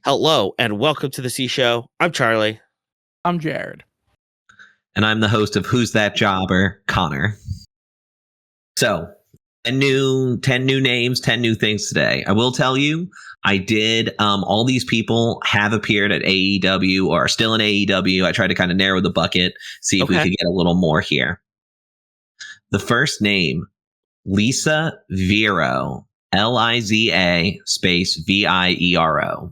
Hello and welcome to the C Show. I'm Charlie. I'm Jared. And I'm the host of Who's That Jobber, Connor. So, 10 new names, 10 new things today. I will tell you, I did, all these people have appeared at AEW or are still in AEW. I tried to kind of narrow the bucket, see if we could get a little more here. The first name, Lisa Vero, Liza space Viero.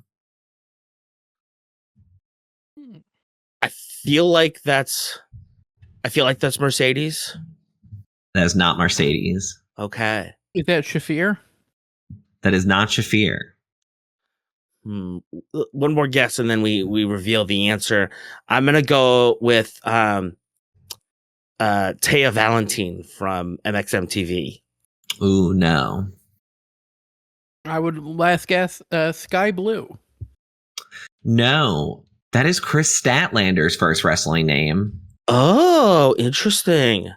I feel like that's Mercedes. That is not Mercedes. Okay. Is that Shafir? That is not Shafir. One more guess and then we reveal the answer. I'm gonna go with Taya Valentine from MXMTV. Ooh, no. I would last guess Sky Blue. No. That is Kris Statlander's first wrestling name. Oh, interesting.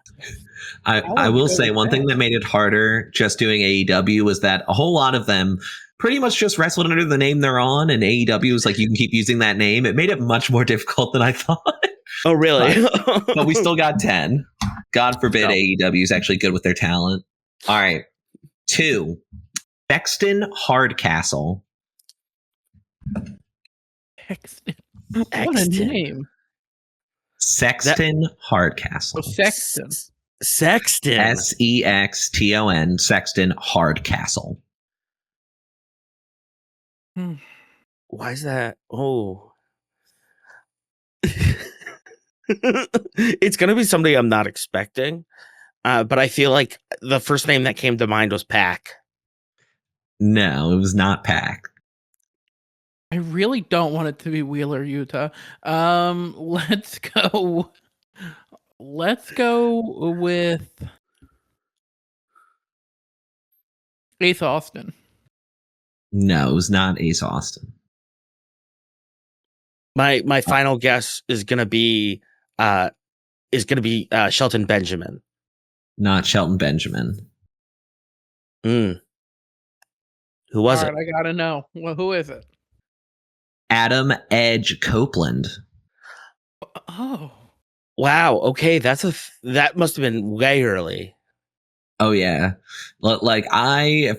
I will say one thing that made it harder just doing AEW was that a whole lot of them pretty much just wrestled under the name they're on, and AEW was like, you can keep using that name. It made it much more difficult than I thought. Oh, really? But we still got 10. God forbid AEW is actually good with their talent. All right. 2. Sexton Hardcastle. Sexton. What a name. Sexton Hardcastle. Sexton. Sexton. Sexton. Sexton Hardcastle. Why is that? Oh. It's going to be somebody I'm not expecting. But I feel like the first name that came to mind was Pac. No, it was not Pac. I really don't want it to be Wheeler, Utah. Let's go with Ace Austin. No, it was not Ace Austin. My final guess is gonna be Shelton Benjamin. Not Shelton Benjamin. Who was it? I gotta know. Well, who is it? Adam Edge Copeland. Oh. Wow. Okay, that must have been way early. Oh yeah, like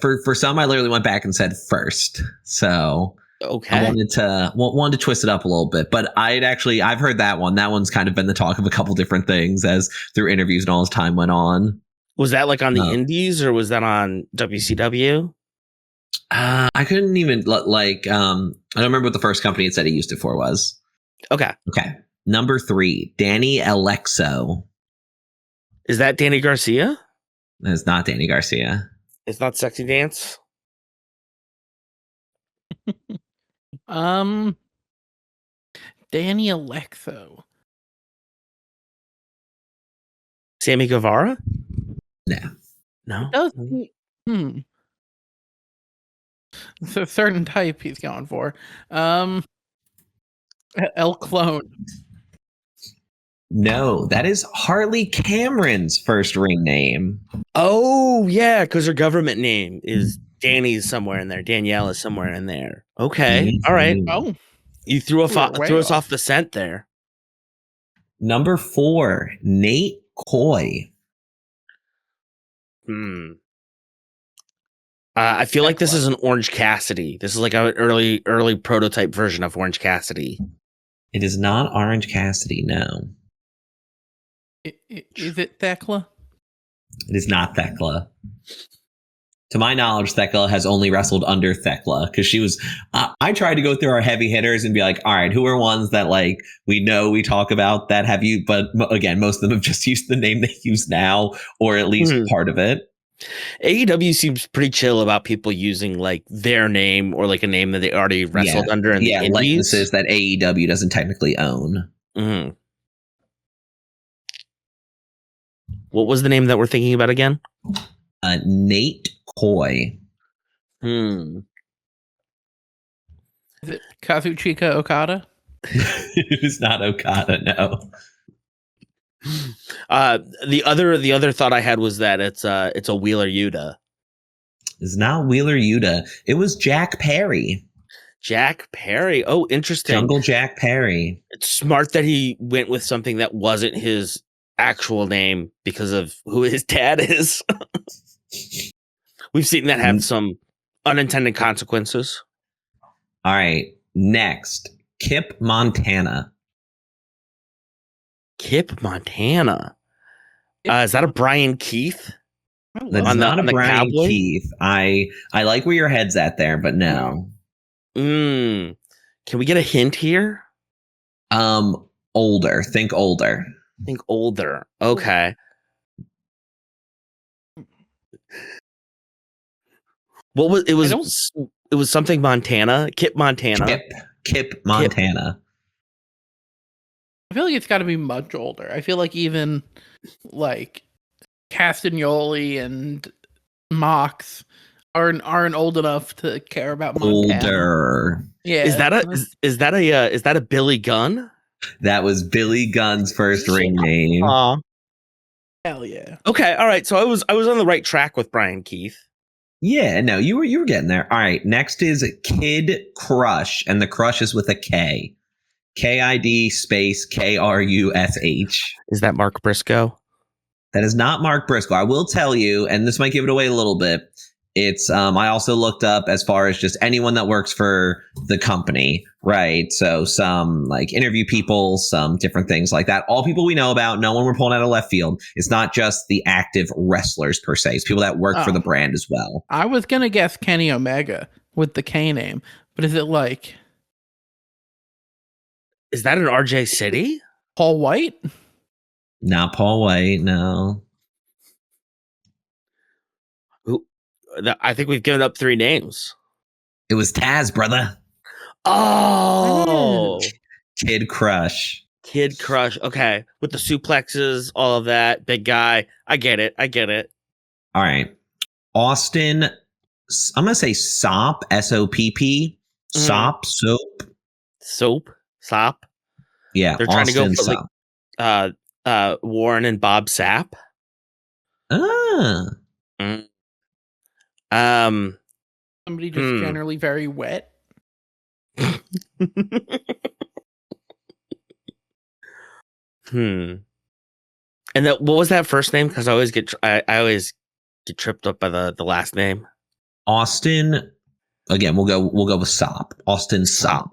for some I literally went back and said first. So okay, I wanted to twist it up a little bit, but I've heard that one. That one's kind of been the talk of a couple different things as through interviews and all as time went on. Was that like on the Indies or was that on WCW? I couldn't even I don't remember what the first company it said he used it for was. Okay. Number 3, Danny Alexo. Is that Danny Garcia? It's not Danny Garcia. It's not Sexy Dance. Danny Alexo. Sammy Guevara? No. It's a certain type he's going for. El Clone. No, that is Harley Cameron's first ring name. Oh, yeah, because her government name is Danny's somewhere in there. Danielle is somewhere in there. Okay. Mm-hmm. All right. Oh. You threw us off the scent there. Number 4, Nate Coy. I feel like this is an Orange Cassidy. This is like an early prototype version of Orange Cassidy. It is not Orange Cassidy, no. Is it Thekla? It is not Thekla. To my knowledge, Thekla has only wrestled under Thekla because she was. I tried to go through our heavy hitters and be like, all right, who are ones that like we know we talk about that have you? But again, most of them have just used the name they use now, or at least part of it. AEW seems pretty chill about people using like their name or like a name that they already wrestled under in the indies. Likenesses that AEW doesn't technically own. Mm-hmm. What was the name that we're thinking about again? Nate Coy. Is it Kazuchika Okada? It is not Okada, no. The other thought I had was that it's a Wheeler Yuta. It's not Wheeler Yuta. It was Jack Perry. Jack Perry. Oh, interesting. Jungle Jack Perry. It's smart that he went with something that wasn't his actual name because of who his dad is. We've seen that have some unintended consequences. All right. Next, Kip Montana. Kip Montana. Is that a Brian Keith? That's not a Brian Cowboy? Keith. I like where your head's at there, but no. Can we get a hint here? Older. Think older. Think older. Okay. What was it? It was something Montana. Kip Montana. Kip Montana. I feel like it's got to be much older. I feel like even like Castagnoli and Mox aren't old enough to care about Montana. Older. Yeah. Is that a Billy Gunn? That was Billy Gunn's first ring name. Hell yeah. Okay, all right. So I was on the right track with Brian Keith. Yeah, no, you were getting there. All right, next is Kid Crush, and the Crush is with a K. KID space KRUSH. Is that Mark Briscoe? That is not Mark Briscoe. I will tell you, and this might give it away a little bit. It's I also looked up as far as just anyone that works for the company, right? So some like interview people, some different things like that. All people we know about, no one we're pulling out of left field. It's not just the active wrestlers per se. It's people that work for the brand as well. I was gonna guess Kenny Omega with the K name, but is it like Is that an RJ City? Paul White? Not Paul White, no. I think we've given up 3 names. It was Taz, brother. Oh, Kid Crush. Kid Crush. Okay, with the suplexes, all of that, big guy. I get it. All right, Austin. I'm gonna say Sopp. SOPP. Sopp. Sop. Yeah, They're trying Austin to go for like Warren and Bob Sapp. Somebody just generally very wet. And what was that first name? Because I always get tripped up by the last name. Austin. Again, we'll go with Sopp. Austin Sopp.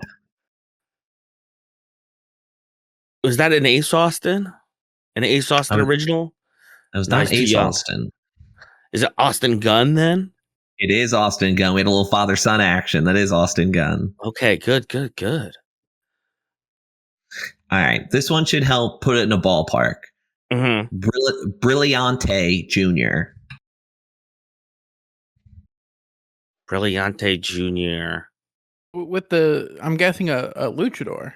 Was that an Ace Austin? An Ace Austin original? That was not Ace Austin. Is it Austin Gunn then? It is Austin Gunn. We had a little father-son action. That is Austin Gunn. Okay, good. All right. This one should help put it in a ballpark. Mm-hmm. Brilliante Jr. Brilliante Jr. With I'm guessing a luchador.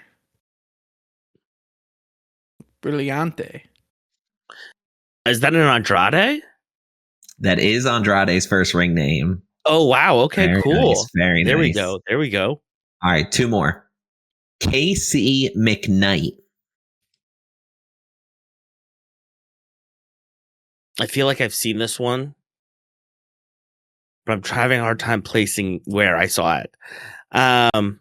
Brilliante. Is that an Andrade? That is Andrade's first ring name. Oh, wow. Okay, very cool. Nice, very there nice. There we go. All right, 2 more. KC McKnight. I feel like I've seen this one, but I'm having a hard time placing where I saw it. I'm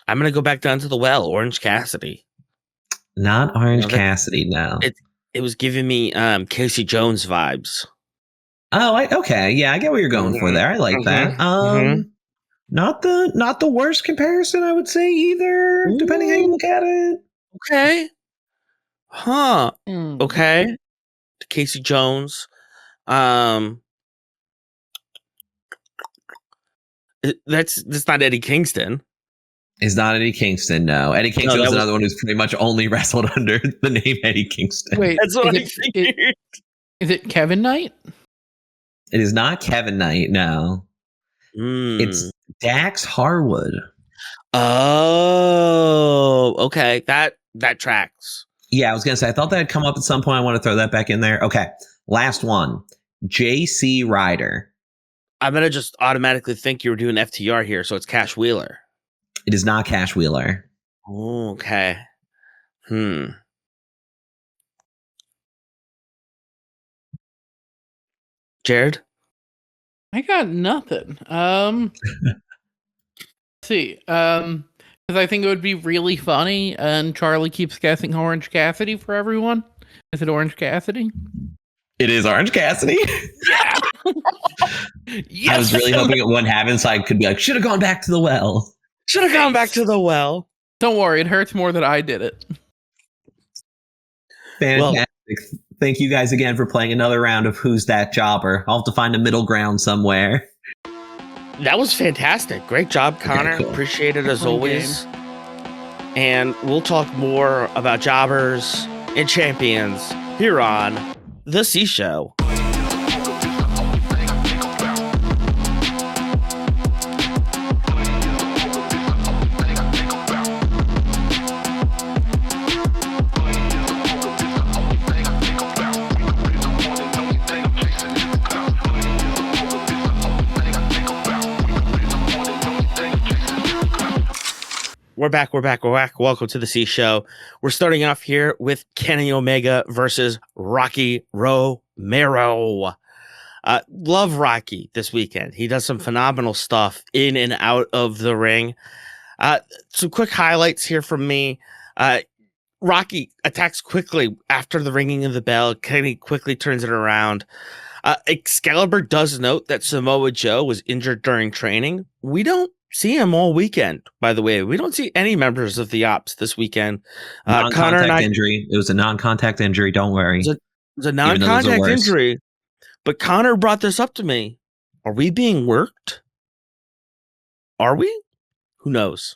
going to go back down to the well. Orange Cassidy. Not Orange Cassidy, no. It was giving me Casey Jones vibes. Oh, okay. Yeah, I get what you're going for there. I like that. Not the worst comparison, I would say, either, depending how you look at it. Okay. Huh. Okay. Casey Jones. That's not Eddie Kingston. It's not Eddie Kingston, no. Eddie Kingston was another one who's pretty much only wrestled under the name Eddie Kingston. Wait, that's what I figured. Is it Kevin Knight? It is not Kevin Knight, no. It's Dax Harwood. Oh, okay. That tracks. Yeah, I was gonna say I thought that had come up at some point. I want to throw that back in there. Okay, last one. JC Ryder. I'm gonna just automatically think you were doing FTR here, so it's Cash Wheeler. It is not Cash Wheeler. Oh, okay. Jared? I got nothing. Let's see. Because I think it would be really funny, and Charlie keeps guessing Orange Cassidy for everyone. Is it Orange Cassidy? It is Orange Cassidy. Yeah. Yes! I was really hoping it wouldn't happen, so I could be like, should have gone back to the well. Should have gone back to the well. Don't worry, it hurts more that I did it. Fantastic. Well, thank you guys again for playing another round of Who's That Jobber. I'll have to find a middle ground somewhere. That was fantastic. Great job, Connor. Okay, cool. Appreciate it as always. And we'll talk more about jobbers and champions here on The C Show. We're back. Welcome to the C Show. We're starting off here with Kenny Omega versus Rocky Romero. Love Rocky this weekend. He does some phenomenal stuff in and out of the ring. Some quick highlights here from me. Rocky attacks quickly after the ringing of the bell. Kenny quickly turns it around. Excalibur does note that Samoa Joe was injured during training. We don't see him all weekend, by the way. We don't see any members of the Ops this weekend. Non-contact injury. It was a non-contact injury. Don't worry. It was a non-contact injury. But Connor brought this up to me. Are we being worked? Are we? Who knows?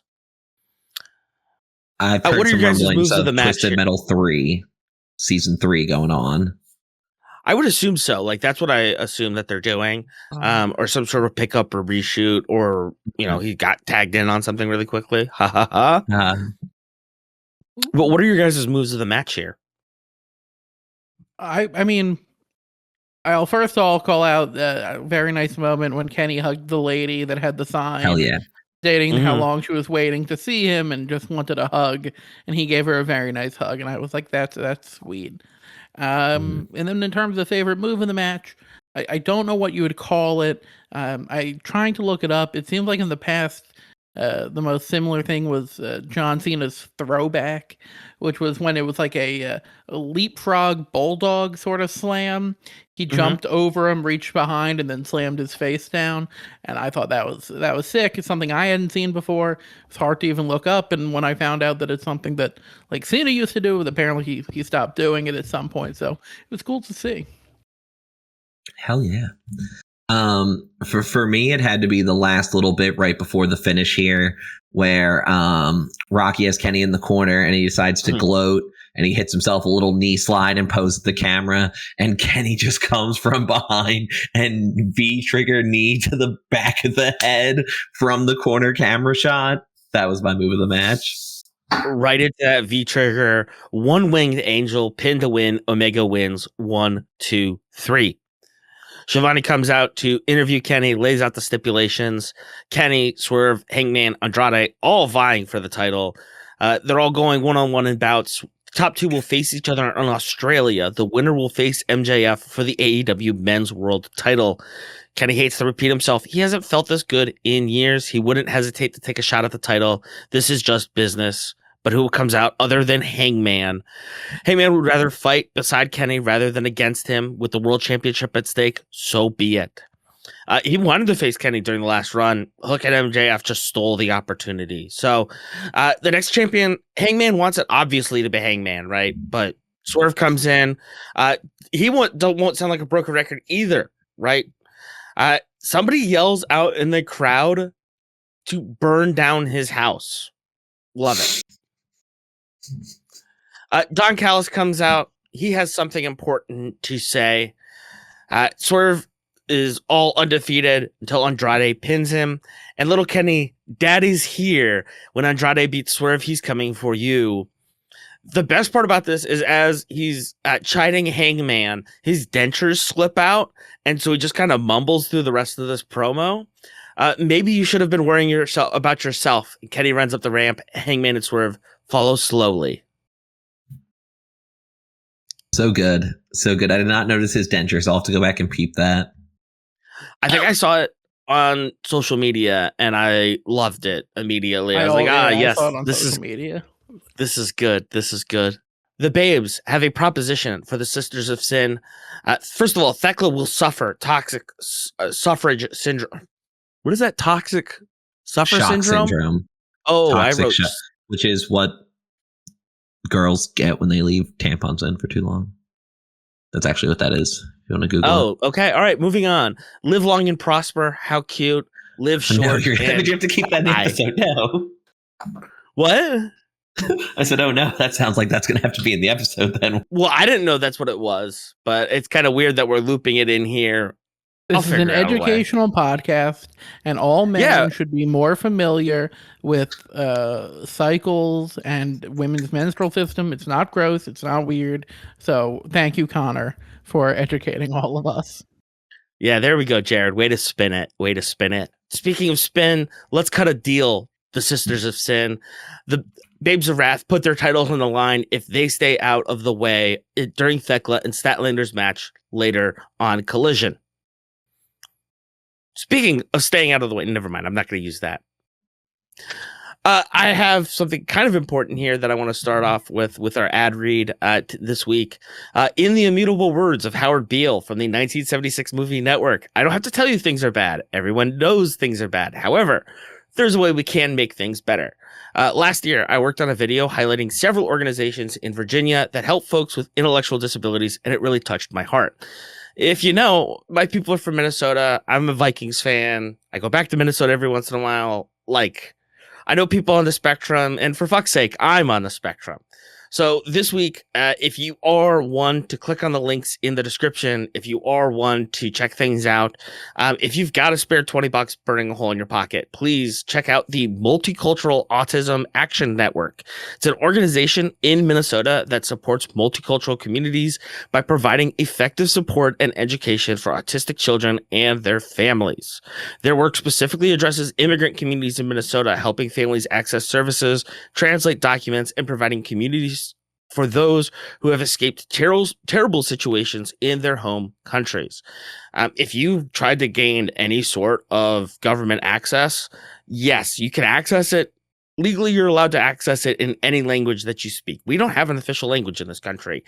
I've heard some rumblings of Twisted Metal 3, Season 3 going on. I would assume so. Like, that's what I assume that they're doing. Or some sort of pickup or reshoot, or, he got tagged in on something really quickly. Ha ha ha. But what are your guys' moves of the match here? I mean, I'll first of all call out a very nice moment when Kenny hugged the lady that had the sign. Hell yeah. Stating how long she was waiting to see him and just wanted a hug. And he gave her a very nice hug. And I was like, that's sweet. And then in terms of favorite move in the match, I don't know what you would call it. I trying to look it up. It seems like in the past, the most similar thing was John Cena's throwback, which was when it was like a leapfrog bulldog sort of slam. He jumped over him, reached behind, and then slammed his face down. And I thought that was sick. It's something I hadn't seen before. It's hard to even look up. And when I found out that it's something that like Cena used to do, but apparently he stopped doing it at some point. So it was cool to see. Hell yeah. For me, it had to be the last little bit right before the finish here, where Rocky has Kenny in the corner and he decides to gloat and he hits himself a little knee slide and poses at the camera, and Kenny just comes from behind and V-trigger knee to the back of the head from the corner camera shot. That was my move of the match. Right into that V-trigger, one-winged angel, pin to win, Omega wins 1, 2, 3. Shivani comes out to interview Kenny, lays out the stipulations. Kenny, Swerve, Hangman, Andrade, all vying for the title. They're all going one-on-one in bouts. Top two will face each other in Australia. The winner will face MJF for the AEW Men's World title. Kenny hates to repeat himself. He hasn't felt this good in years. He wouldn't hesitate to take a shot at the title. This is just business. But who comes out other than Hangman? Hangman would rather fight beside Kenny rather than against him with the world championship at stake. So be it. He wanted to face Kenny during the last run. Look at MJF just stole the opportunity. So the next champion, Hangman wants it obviously to be Hangman, right? But Swerve comes in. He won't sound like a broken record either, right? Somebody yells out in the crowd to burn down his house. Love it. Don Callis comes out. He has something important to say. Swerve is all undefeated until Andrade pins him. And little Kenny, Daddy's here. When Andrade beats Swerve, he's coming for you. The best part about this is as he's chiding Hangman, his dentures slip out. And so he just kind of mumbles through the rest of this promo. Maybe you should have been worrying about yourself. Kenny runs up the ramp. Hangman and Swerve follow slowly. So good. So good. I did not notice his dentures. I'll have to go back and peep that. I think I saw it on social media and I loved it immediately. I was like, yes, I saw it on social media. This is good. This is good. The Babes have a proposition for the Sisters of Sin. First of all, Thekla will suffer toxic suffrage syndrome. What is that? Toxic suffer Shock syndrome? Oh, toxic I wrote... which is what girls get when they leave tampons in for too long. That's actually what that is. If you want to Google it. Okay. All right, moving on. Live long and prosper. How cute. Live short. No, you have to keep that in the episode. No. What? I said, oh no, that sounds like that's going to have to be in the episode then. Well, I didn't know that's what it was, but it's kind of weird that we're looping it in here. This is an educational podcast, and all men should be more familiar with cycles and women's menstrual system. It's not gross. It's not weird. So thank you, Connor, for educating all of us. Yeah, there we go, Jared. Way to spin it. Way to spin it. Speaking of spin, let's cut a deal. The Sisters of Sin. The Babes of Wrath put their titles on the line if they stay out of the way during Thekla and Statlander's match later on Collision. Speaking of staying out of the way, never mind. I'm not going to use that. I have something kind of important here that I want to start off with our ad read this week. In the immutable words of Howard Beale from the 1976 movie Network, I don't have to tell you things are bad. Everyone knows things are bad. However, there's a way we can make things better. Last year, I worked on a video highlighting several organizations in Virginia that help folks with intellectual disabilities, and it really touched my heart. If you know, my people are from Minnesota. I'm a Vikings fan. I go back to Minnesota every once in a while. Like, I know people on the spectrum, and for fuck's sake, I'm on the spectrum. So this week, if you are one to click on the links in the description, if you are one to check things out, if you've got a spare $20 burning a hole in your pocket, please check out the Multicultural Autism Action Network. It's an organization in Minnesota that supports multicultural communities by providing effective support and education for autistic children and their families. Their work specifically addresses immigrant communities in Minnesota, helping families access services, translate documents, and providing communities for those who have escaped terrible situations in their home countries. If you've tried to gain any sort of government access, yes, you can access it. Legally, you're allowed to access it in any language that you speak. We don't have an official language in this country,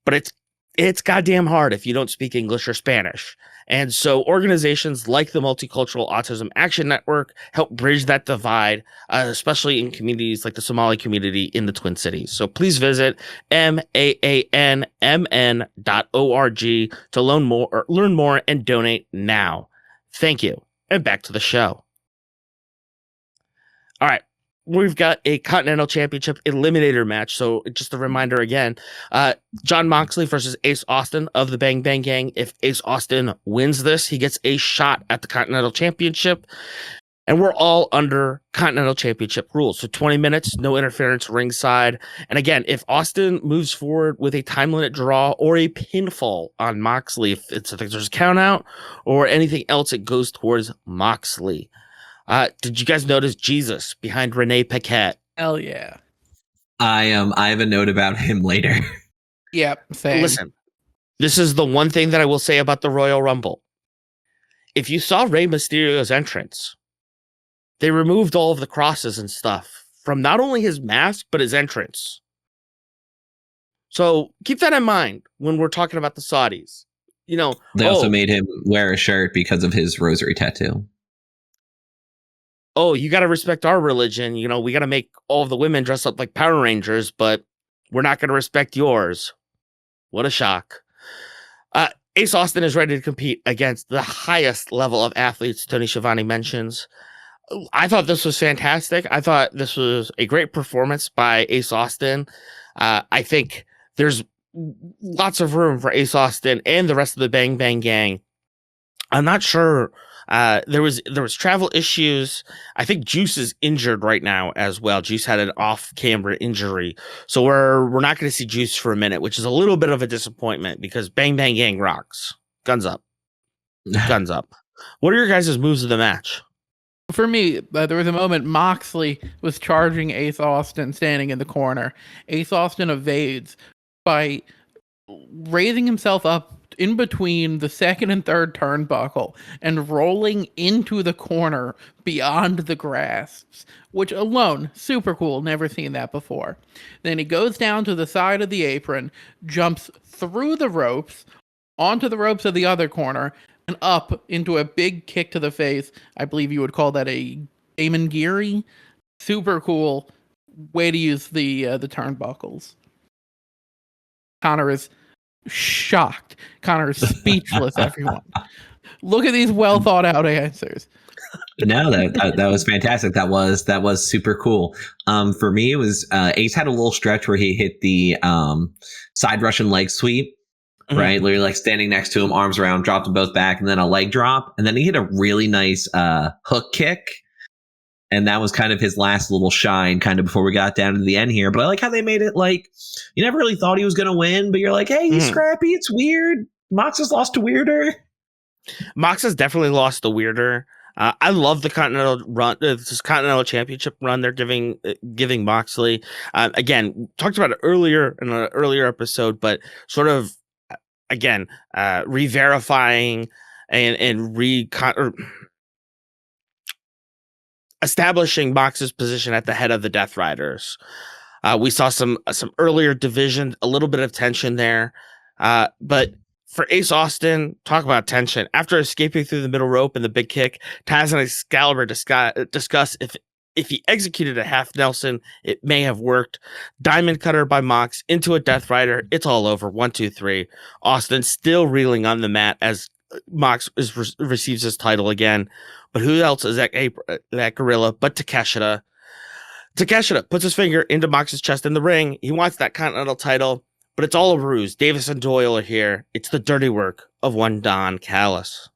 but it's goddamn hard if you don't speak English or Spanish. And so organizations like the Multicultural Autism Action Network help bridge that divide, especially in communities like the Somali community in the Twin Cities. So please visit maanmn.org to learn more and donate now. Thank you. And back to the show. All right. We've got a Continental Championship Eliminator match. So just a reminder again, Jon Moxley versus Ace Austin of the Bang Bang Gang. If Ace Austin wins this, he gets a shot at the Continental Championship. And we're all under Continental Championship rules. So 20 minutes, no interference ringside. And again, if Austin moves forward with a time limit draw or a pinfall on Moxley, if there's a count out or anything else, it goes towards Moxley. Did you guys notice Jesus behind Renee Paquette? Hell yeah. I have a note about him later. Yep, same. Listen, this is the one thing that I will say about the Royal Rumble. If you saw Rey Mysterio's entrance, they removed all of the crosses and stuff from not only his mask, but his entrance. So keep that in mind when we're talking about the Saudis. You know, they also made him wear a shirt because of his rosary tattoo. Oh, you got to respect our religion. You know, we got to make all of the women dress up like Power Rangers, but we're not going to respect yours. What a shock. Ace Austin is ready to compete against the highest level of athletes Tony Schiavone mentions. I thought this was fantastic. I thought this was a great performance by Ace Austin. I think there's lots of room for Ace Austin and the rest of the Bang Bang Gang. I'm not sure. There was travel issues. I think Juice is injured right now as well. Juice had an off-camera injury, so we're not going to see Juice for a minute, which is a little bit of a disappointment because Bang Bang Gang rocks. Guns up, guns up. What are your guys' moves of the match? For me, there was a moment Moxley was charging Ace Austin standing in the corner. Ace Austin evades by raising himself up in between the second and third turnbuckle and rolling into the corner beyond the grasps, which alone, super cool. Never seen that before. Then he goes down to the side of the apron, jumps through the ropes, onto the ropes of the other corner, and up into a big kick to the face. I believe you would call that a Damon Geary. Super cool way to use the turnbuckles. Connor is shocked. Connor is speechless, everyone. Look at these well thought out answers. No, that was fantastic. That was super cool. For me, it was Ace had a little stretch where he hit the side Russian leg sweep, right? Literally like standing next to him, arms around, dropped them both back, and then a leg drop, and then he hit a really nice hook kick. And that was kind of his last little shine, kind of before we got down to the end here. But I like how they made it like you never really thought he was going to win, but you're like, hey, he's scrappy. It's weird. Mox has lost to Weirder. Mox has definitely lost the Weirder. I love the Continental run, this Continental Championship run they're giving Moxley. Again, talked about it earlier in an earlier episode, but sort of again re-verifying and establishing Mox's position at the head of the Death Riders. We saw some earlier division, a little bit of tension there. But for Ace Austin, talk about tension. After escaping through the middle rope and the big kick, Taz and Excalibur discuss if he executed a half Nelson, it may have worked. Diamond cutter by Mox into a Death Rider. It's all over. 1, 2, 3. Austin still reeling on the mat as Mox receives his title again. But who else is that gorilla but Takeshita? Takeshita puts his finger into Mox's chest in the ring. He wants that Continental title, but it's all a ruse. Davis and Doyle are here. It's the dirty work of one Don Callis.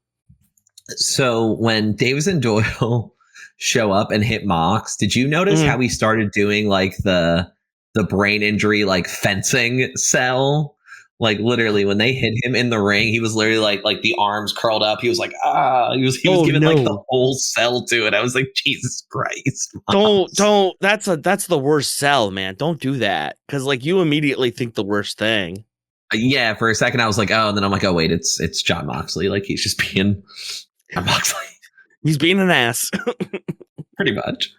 So when Davis and Doyle show up and hit Mox, did you notice how he started doing like the brain injury, like fencing cell? Like literally when they hit him in the ring, he was literally like the arms curled up. He was like, he was giving like the whole cell to it. I was like, Jesus Christ. Don't. That's the worst cell, man. Don't do that. Cause like you immediately think the worst thing. Yeah. For a second I was like, oh, and then I'm like, oh wait, it's Jon Moxley. Like he's just being Jon Moxley. He's being an ass. Pretty much.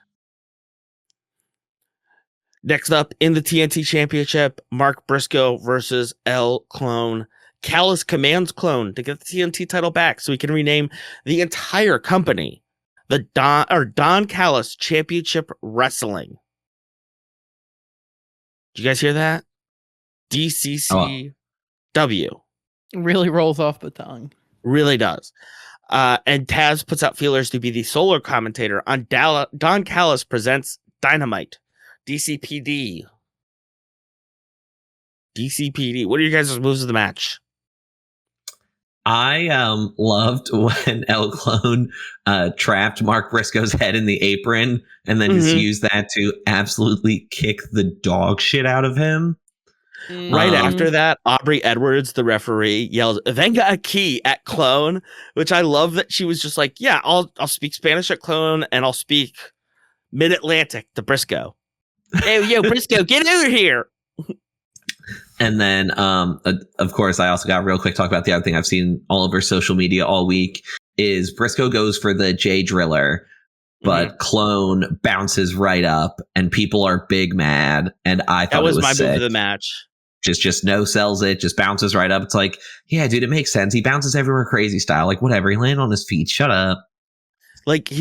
Next up in the TNT Championship, Mark Briscoe versus L Clone. Callis commands Clone to get the TNT title back so he can rename the entire company the Don Callis Championship Wrestling. Did you guys hear that? DCCW. Really rolls off the tongue. Really does. And Taz puts out feelers to be the solo commentator on Don Callis Presents Dynamite. DCPD. What are you guys' moves of the match? I loved when El Clone trapped Mark Briscoe's head in the apron and then just used that to absolutely kick the dog shit out of him. Right after that, Aubrey Edwards, the referee, yells "Venga aquí" at Clone, which I love that she was just like, yeah, I'll speak Spanish at Clone and I'll speak Mid-Atlantic to Briscoe. Hey, yo, Briscoe, get over here. And then, of course, I also got real quick talk about the other thing I've seen all over social media all week is Briscoe goes for the J Driller, but Clone bounces right up and people are big mad. And I thought that was it was my sick. move of the match. Just no sells it, just bounces right up. It's like, yeah, dude, it makes sense. He bounces everywhere crazy style. Like, whatever. He landed on his feet. Shut up. Like,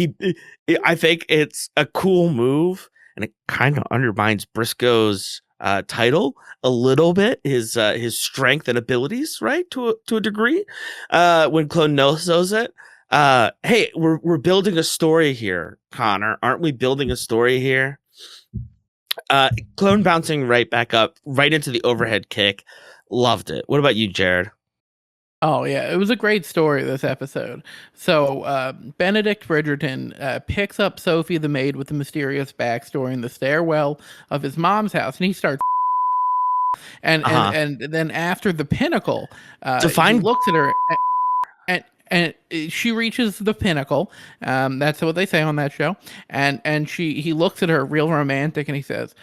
I think it's a cool move. And it kind of undermines Briscoe's title a little bit, his strength and abilities, right? To a degree. When Clone knows it. Hey, we're building a story here, Connor. Aren't we building a story here? Clone bouncing right back up, right into the overhead kick. Loved it. What about you, Jared? Oh, yeah. It was a great story, this episode. So, Benedict Bridgerton picks up Sophie the maid with the mysterious backstory in the stairwell of his mom's house, and he starts and then after the pinnacle, he looks at her, and she reaches the pinnacle. That's what they say on that show. And he looks at her real romantic, and he says,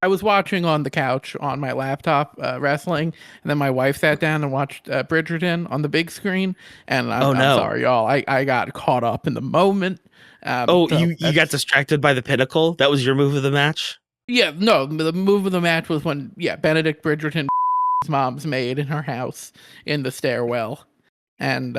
I was watching on the couch on my laptop wrestling, and then my wife sat down and watched Bridgerton on the big screen. And Oh, I'm no. sorry, y'all. I got caught up in the moment. Oh, So you got that's- distracted by the pinnacle? That was your move of the match? Yeah, no, the move of the match was when Benedict Bridgerton mom's maid in her house in the stairwell. And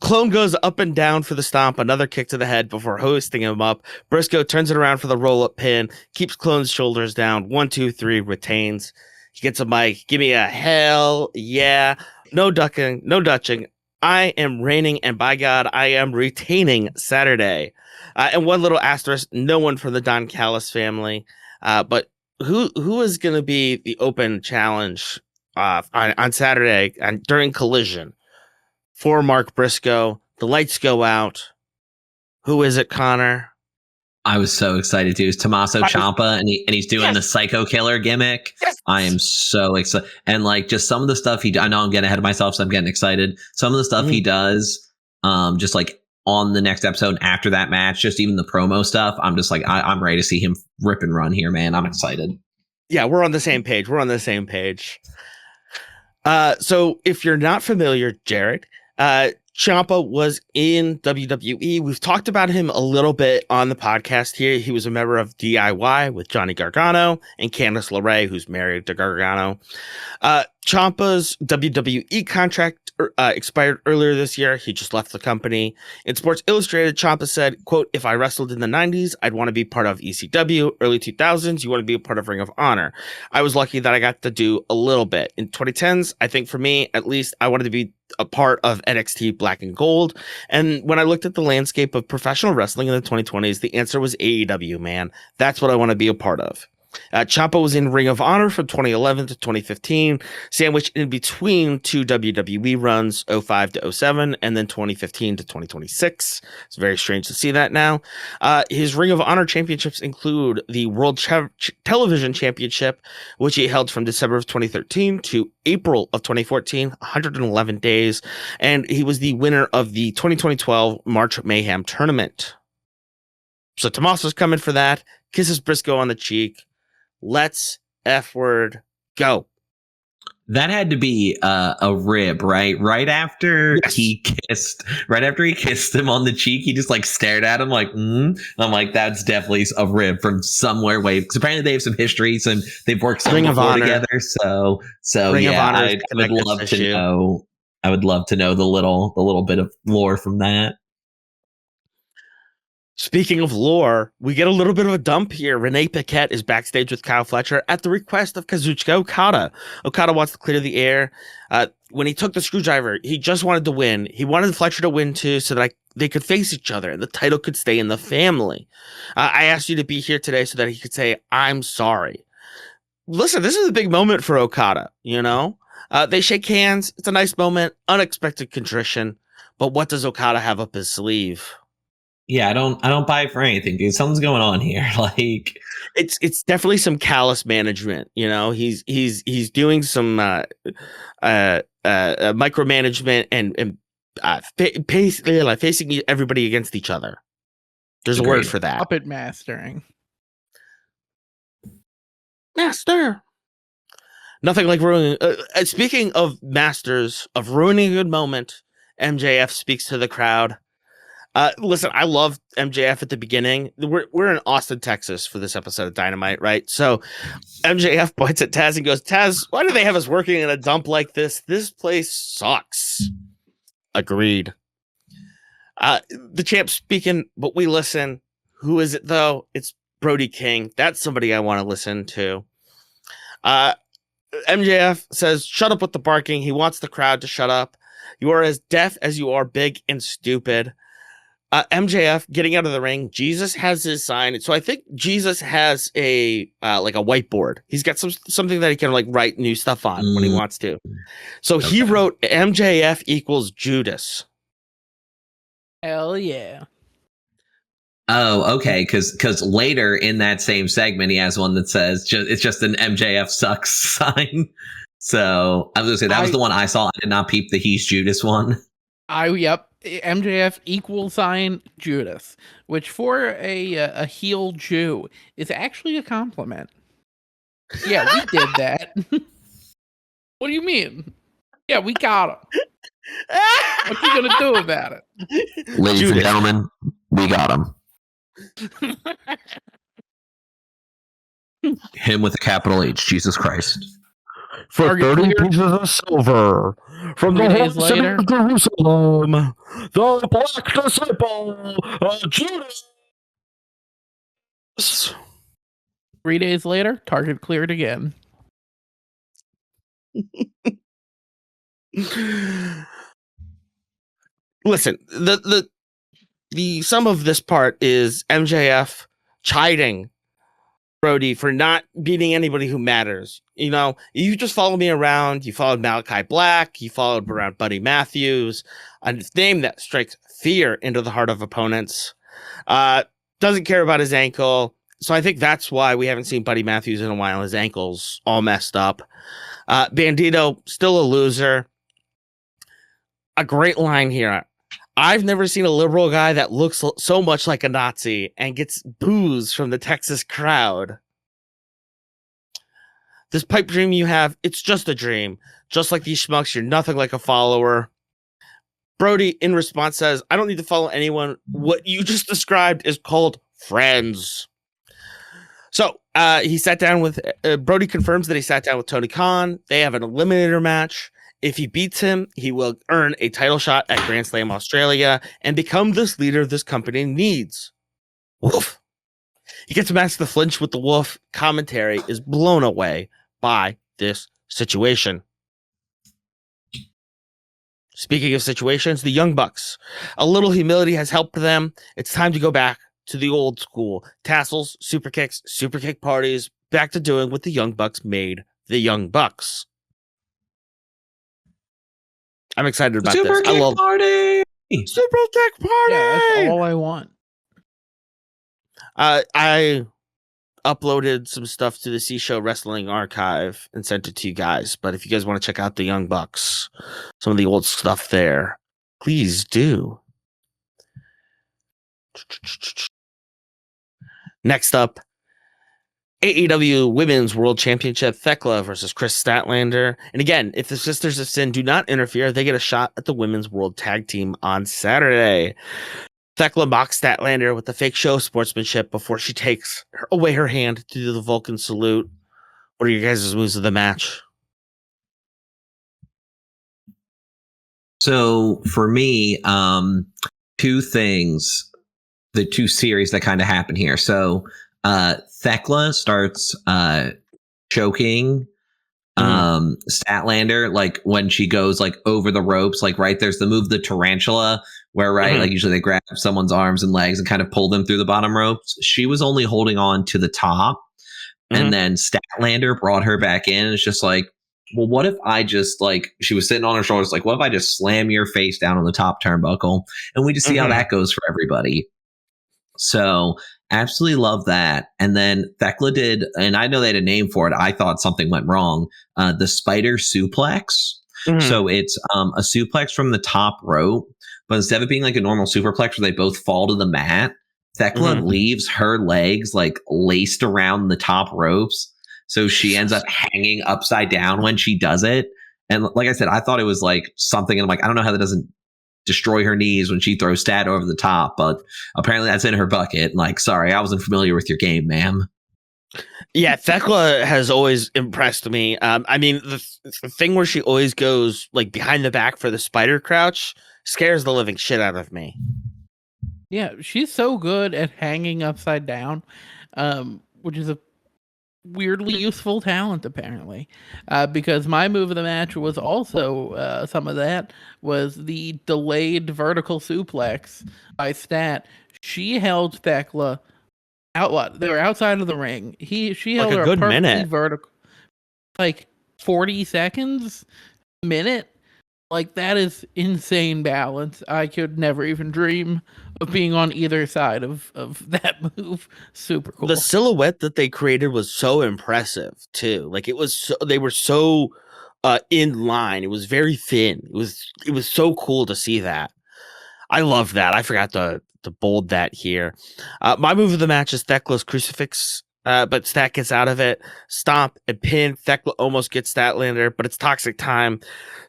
Clone goes up and down for the stomp, another kick to the head before hoisting him up. Briscoe turns it around for the roll-up pin, keeps Clone's shoulders down. 1, 2, 3, retains. He gets a mic. Give me a hell yeah. No ducking, no dutching. I am reigning, and by God, I am retaining Saturday. And one little asterisk, no one from the Don Callis family. But who is going to be the open challenge on Saturday and during Collision? For Mark Briscoe, the lights go out. Who is it, Connor? I was so excited too. It's Tommaso Ciampa, and he's doing the psycho killer gimmick. Yes. I am so excited, and like just some of the stuff I know I'm getting ahead of myself, so I'm getting excited. Some of the stuff he does, just like on the next episode after that match, just even the promo stuff. I'm just like I'm ready to see him rip and run here, man. I'm excited. Yeah, we're on the same page. So if you're not familiar, Jared, Ciampa was in WWE. We've talked about him a little bit on the podcast here. He was a member of DIY with Johnny Gargano and Candice LeRae, who's married to Gargano. Ciampa's WWE contract expired earlier this year. He just left the company. In Sports Illustrated, Ciampa said, quote, "If I wrestled in the 90s, I'd want to be part of ECW. Early 2000s, you want to be a part of Ring of Honor. I was lucky that I got to do a little bit. In 2010s, I think for me, at least, I wanted to be a part of NXT Black and Gold. And when I looked at the landscape of professional wrestling in the 2020s, the answer was AEW, man. That's what I want to be a part of." Ciampa was in Ring of Honor from 2011 to 2015, sandwiched in between two WWE runs, 05 to 07, and then 2015 to 2026. It's very strange to see that now. His Ring of Honor championships include the World Television Championship, which he held from December of 2013 to April of 2014, 111 days, and he was the winner of the 2012 March Mayhem tournament. So Tommaso's coming for that, kisses Briscoe on the cheek. Let's F-word go. That had to be a rib, right? Right after he kissed him on the cheek, he just like stared at him like, I'm like, that's definitely a rib from somewhere way. Because apparently they have some history, they've worked some before together. So Ring of Honor I would love to know. I would love to know the little bit of lore from that. Speaking of lore, we get a little bit of a dump here. Renee Paquette is backstage with Kyle Fletcher at the request of Kazuchika Okada. Okada wants to clear the air. When he took the screwdriver, he just wanted to win. He wanted Fletcher to win too, so that they could face each other and the title could stay in the family. I asked you to be here today so that he could say, "I'm sorry." Listen, this is a big moment for Okada, you know? They shake hands. It's a nice moment. Unexpected contrition. But what does Okada have up his sleeve? Yeah, I don't buy it for anything, dude. Something's going on here. Like it's definitely some callous management. You know, he's doing some micromanagement and basically like facing everybody against each other. There's a word for that. Puppet mastering. Master. Nothing like ruining. Speaking of masters of ruining a good moment, MJF speaks to the crowd. Listen, I love MJF at the beginning. We're in Austin, Texas for this episode of Dynamite, right? So MJF points at Taz and goes, "Taz, why do they have us working in a dump like this? This place sucks." Agreed. The champ's speaking, but we listen. Who is it though? It's Brody King. That's somebody I want to listen to. MJF says, "Shut up with the barking." He wants the crowd to shut up. "You are as deaf as you are big and stupid." MJF getting out of the ring. Jesus has his sign. So I think Jesus has a like a whiteboard. He's got something that he can like write new stuff on when he wants to. So he wrote MJF equals Judas. Hell yeah. Oh, okay. Because later in that same segment, he has one that says it's just an MJF sucks sign. So I was gonna say that was the one I saw. I did not peep the he's Judas one. MJF $sign Judas, which for a heel Jew is actually a compliment. Yeah, we did that. What do you mean? Yeah, we got him. What you gonna do about it? Ladies and gentlemen, we got him. Him with a capital H, Jesus Christ. For Target 30 cleared. pieces of silver from 3 the days holy city later. of Jerusalem, the Black Disciple of Judas. 3 days later, target cleared again. Listen, the sum of this part is MJF chiding Brody for not beating anybody who matters. You know, you just followed me around. You followed Malachi Black. You followed around Buddy Matthews, a name that strikes fear into the heart of opponents. Doesn't care about his ankle. So I think that's why we haven't seen Buddy Matthews in a while. His ankle's all messed up. Bandito, still a loser. A great line here. I've never seen a liberal guy that looks so much like a Nazi and gets boos from the Texas crowd. This pipe dream you have, it's just a dream. Just like these schmucks, you're nothing like a follower. Brody, in response, says, I don't need to follow anyone. What you just described is called friends. So he sat down with, Brody confirms that he sat down with Tony Khan. They have an eliminator match. If he beats him, he will earn a title shot at Grand Slam Australia and become this leader this company needs. Woof. He gets a match to flinch with the Wolf. Commentary is blown away by this situation. Speaking of situations, the Young Bucks. A little humility has helped them. It's time to go back to the old school. Tassels, super kicks, super kick parties. Back to doing what the Young Bucks made the Young Bucks. I'm excited about Super this. Kick I love Party. Super Kick Party. Yeah, that's all I want. I uploaded some stuff to the C Show Wrestling Archive and sent it to you guys. But if you guys want to check out the Young Bucks, some of the old stuff there, please do. Next up, AEW Women's World Championship, Thekla versus Kris Statlander. And again, if the Sisters of Sin do not interfere, they get a shot at the Women's World Tag Team on Saturday. Thekla mocks Statlander with the fake show sportsmanship before she takes away her hand to do the Vulcan salute. What are your guys' moves of the match? So for me, two things, the two series that kind of happen here. So Thekla starts choking Statlander, like when she goes like over the ropes, like right there's the move, the tarantula, where like usually they grab someone's arms and legs and kind of pull them through the bottom ropes. She was only holding on to the top, and then Statlander brought her back in. And it's just like, well, what if I just like, she was sitting on her shoulders, like, what if I just slam your face down on the top turnbuckle and we just see how that goes for everybody. So absolutely love that. And then Thekla did, and I know they had a name for it. I thought something went wrong. The spider suplex. So it's a suplex from the top rope, but instead of being like a normal superplex where they both fall to the mat, Thekla leaves her legs like laced around the top ropes. So she ends up hanging upside down when she does it. And like I said, I thought it was like something. And I'm like, I don't know how that doesn't destroy her knees when she throws Stat over the top, but apparently that's in her bucket. Like, sorry, I wasn't familiar with your game, ma'am. Yeah, Thekla has always impressed me. I mean, the thing where she always goes like behind the back for the spider crouch scares the living shit out of me. Yeah, she's so good at hanging upside down, which is a weirdly useful talent apparently, because my move of the match was also some of that was the delayed vertical suplex by Stat. She held Thekla out. They were outside of the ring. She held her a perfectly minute. vertical, like 40 seconds, minute. Like, that is insane balance. I could never even dream of being on either side of that move. Super cool. The silhouette that they created was so impressive too. Like they were so in line. It was very thin. It was so cool to see that. I love that. I forgot to bold that here. My move of the match is Thekla's crucifix but Stat gets out of it. Stomp and pin. Thekla almost gets Statlander, but it's toxic time.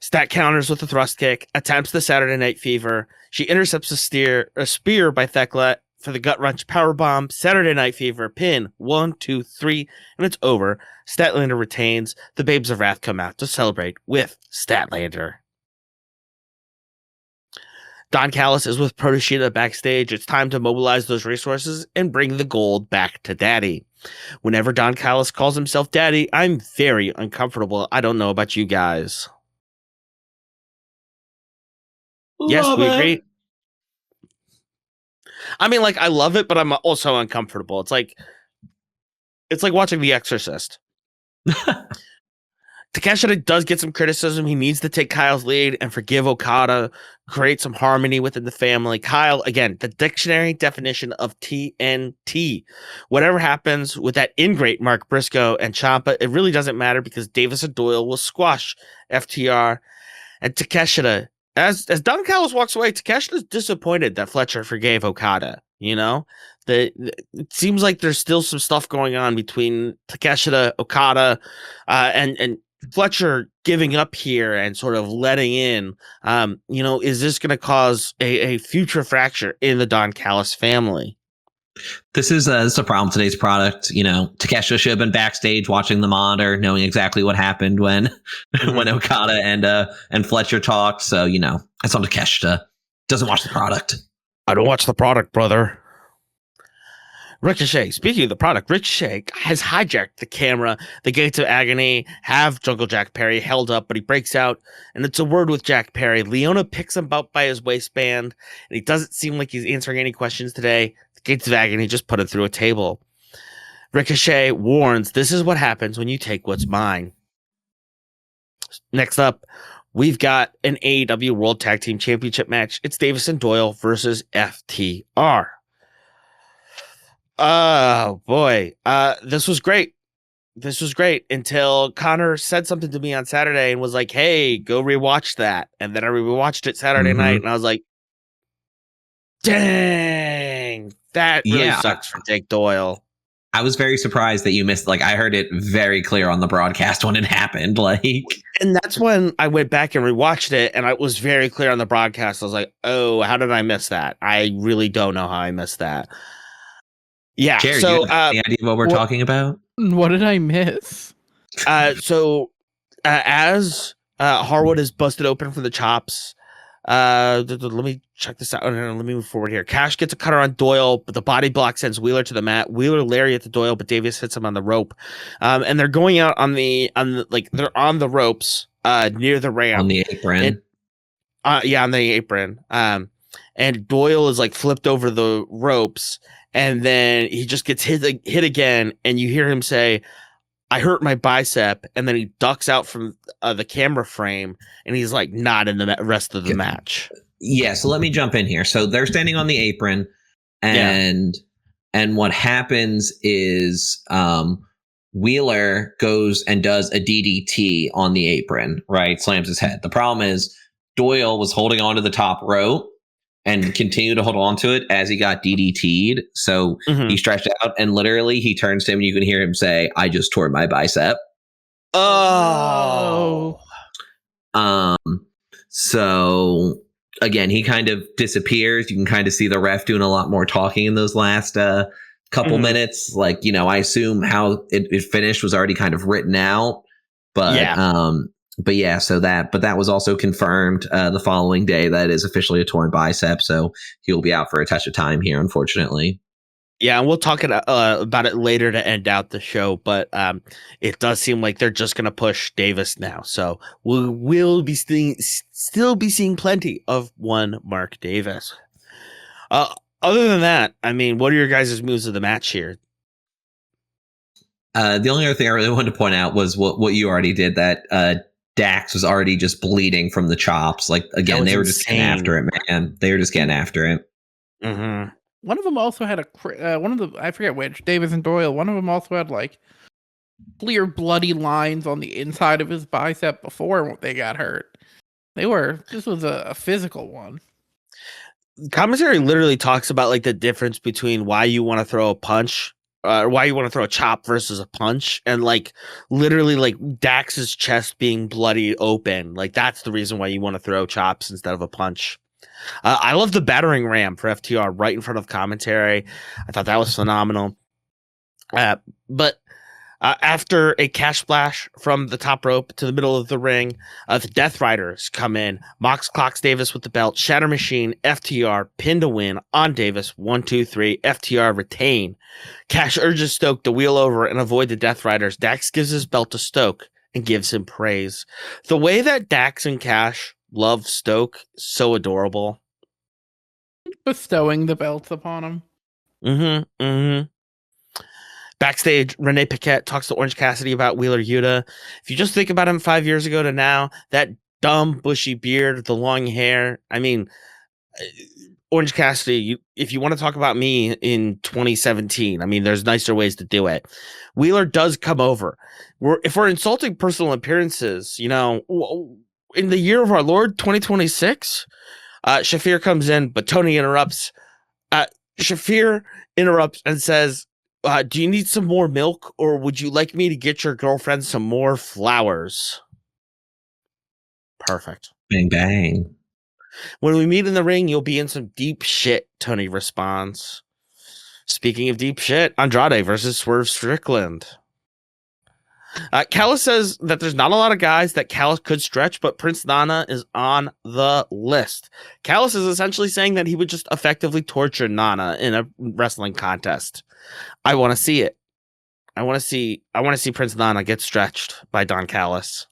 Stat counters with a thrust kick, attempts the Saturday Night Fever. She intercepts a spear by Thekla for the gut wrench powerbomb. Saturday Night Fever pin. 1, 2, 3, and it's over. Statlander retains. The Babes of Wrath come out to celebrate with Statlander. Don Callis is with Proteshita backstage. It's time to mobilize those resources and bring the gold back to Daddy. Whenever Don Callis calls himself Daddy, I'm very uncomfortable. I don't know about you guys. Yes, we agree. I mean, like, I love it, but I'm also uncomfortable. It's like watching The Exorcist. Takeshita does get some criticism. He needs to take Kyle's lead and forgive Okada, create some harmony within the family. Kyle, again, the dictionary definition of TNT. Whatever happens with that ingrate Mark Briscoe and Ciampa, it really doesn't matter because Davis and Doyle will squash FTR. And Takeshita, as Don Callis walks away, Takeshita's disappointed that Fletcher forgave Okada. You know, it seems like there's still some stuff going on between Takeshita, Okada, and Fletcher giving up here and sort of letting in. Is this going to cause a future fracture in the Don Callis family? This is a problem with today's product. Takeshita should have been backstage watching the monitor, knowing exactly what happened when when Okada and Fletcher talked. So, it's on Takeshita. Doesn't watch the product. I don't watch the product, brother. Ricochet, speaking of the product, Ricochet has hijacked the camera. The Gates of Agony have Jungle Jack Perry held up, but he breaks out, and it's a word with Jack Perry. Leona picks him up by his waistband, and he doesn't seem like he's answering any questions today. The Gates of Agony just put him through a table. Ricochet warns, this is what happens when you take what's mine. Next up, we've got an AEW World Tag Team Championship match. It's Davis and Doyle versus FTR. Oh boy. This was great. This was great until Connor said something to me on Saturday and was like, hey, go rewatch that. And then I rewatched it Saturday night and I was like, dang, that really sucks for Jake Doyle. I was very surprised that you missed, I heard it very clear on the broadcast when it happened. And that's when I went back and rewatched it, and I was very clear on the broadcast. I was like, oh, how did I miss that? I really don't know how I missed that. Yeah. Jared, so, you have any idea what we're talking about? What did I miss? As Harwood is busted open for the chops, let me check this out. Let me move forward here. Cash gets a cutter on Doyle, but the body block sends Wheeler to the mat. Wheeler lariat to Doyle, but Davis hits him on the rope. And they're going out on the they're on the ropes near the ramp. On the apron. On the apron. And Doyle is flipped over the ropes. And then he just gets hit again, and you hear him say, I hurt my bicep, and then he ducks out from the camera frame, and he's not in the rest of the match. Yeah, so let me jump in here. So they're standing on the apron, and what happens is Wheeler goes and does a DDT on the apron, right? Slams his head. The problem is Doyle was holding onto the top rope and continued to hold on to it as he got DDT'd. So he stretched out, and literally he turns to him and you can hear him say, I just tore my bicep. Oh. So again, he kind of disappears. You can kind of see the ref doing a lot more talking in those last couple minutes. I assume how it finished was already kind of written out. But that was also confirmed the following day. That is officially a torn bicep, so he'll be out for a touch of time here, unfortunately. Yeah, and we'll talk about it later to end out the show, but it does seem like they're just going to push Davis now. So we'll be still be seeing plenty of one Mark Davis. Other than that, I mean, what are your guys' moves of the match here? The only other thing I really wanted to point out was what you already did, that Dax was already just bleeding from the chops. Again, they were just getting after it, man. They were just getting after it. Mm-hmm. One of them also had I forget which, Davis and Doyle, one of them also had clear bloody lines on the inside of his bicep before they got hurt. This was a physical one. Commentary literally talks about the difference between why you want to throw a punch why you want to throw a chop versus a punch, and like literally like Dax's chest being bloody open. Like that's the reason why you want to throw chops instead of a punch. I love the battering ram for FTR right in front of commentary. I thought that was phenomenal. But after a cash splash from the top rope to the middle of the ring, the Death Riders come in. Mox clocks Davis with the belt. Shatter Machine, FTR, pin to win on Davis. 1, 2, 3. FTR retain. Cash urges Stoke to wheel over and avoid the Death Riders. Dax gives his belt to Stoke and gives him praise. The way that Dax and Cash love Stoke, so adorable. Bestowing the belts upon him. Mm-hmm. Backstage, Renee Paquette talks to Orange Cassidy about Wheeler Yuta. If you just think about him 5 years ago to now, that dumb bushy beard, the long hair. I mean, Orange Cassidy, if you want to talk about me in 2017, I mean, there's nicer ways to do it. Wheeler does come over. If we're insulting personal appearances, you know, in the year of our Lord, 2026, Shafir comes in, but Tony interrupts. Shafir interrupts and says, do you need some more milk, or would you like me to get your girlfriend some more flowers? Perfect. Bang, bang. When we meet in the ring, you'll be in some deep shit, Tony responds. Speaking of deep shit, Andrade versus Swerve Strickland. Callis says that there's not a lot of guys that Callis could stretch, but Prince Nana is on the list. Callis is essentially saying that he would just effectively torture Nana in a wrestling contest. I want to see it. I want to see Prince Nana get stretched by Don Callis.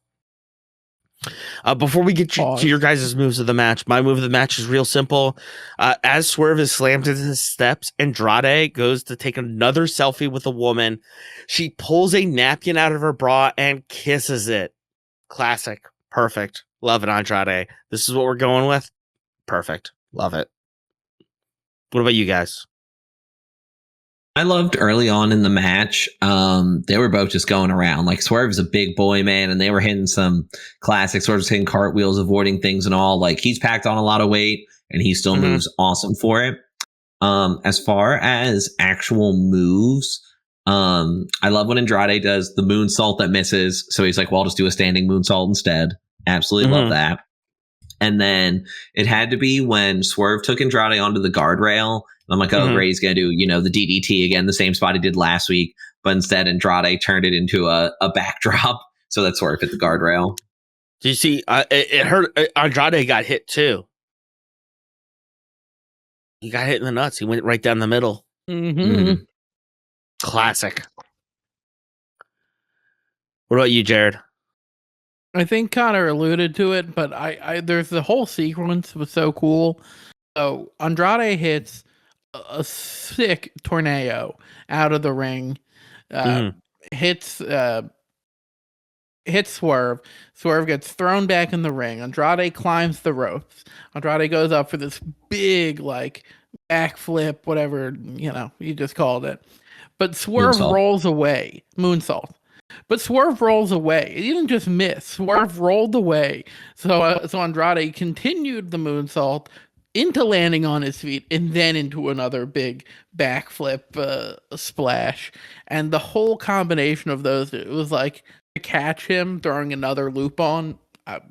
Before we get to your guys' moves of the match, my move of the match is real simple. As Swerve is slammed into his steps, Andrade goes to take another selfie with a woman. She pulls a napkin out of her bra and kisses it. Classic. Perfect. Love it, Andrade. This is what we're going with. Perfect. Love it. What about you guys? I loved early on in the match. They were both just going around. Like Swerve's a big boy, man, and they were hitting some classics, sort of hitting cartwheels, avoiding things and all. Like he's packed on a lot of weight and he still moves awesome for it. As far as actual moves, I love when Andrade does the moonsault that misses. So he's like, well, I'll just do a standing moonsault instead. Absolutely love that. And then it had to be when Swerve took Andrade onto the guardrail. I'm like, oh, great, he's going to do, you know, the DDT again, the same spot he did last week. But instead, Andrade turned it into a backdrop. So that's Swerve hit the guardrail. Do you see? It hurt. Andrade got hit too. He got hit in the nuts. He went right down the middle. Classic. What about you, Jared? I think Connor alluded to it, but I there's the whole sequence was so cool. So Andrade hits a sick tornado out of the ring, hits Swerve. Swerve gets thrown back in the ring. Andrade climbs the ropes. Andrade goes up for this big like backflip, whatever you just called it. But Swerve rolls away. Moonsault. But Swerve rolls away. He didn't just miss. Swerve rolled away. So Andrade continued the moonsault into landing on his feet and then into another big backflip splash. And the whole combination of those, it was like to catch him throwing another loop on,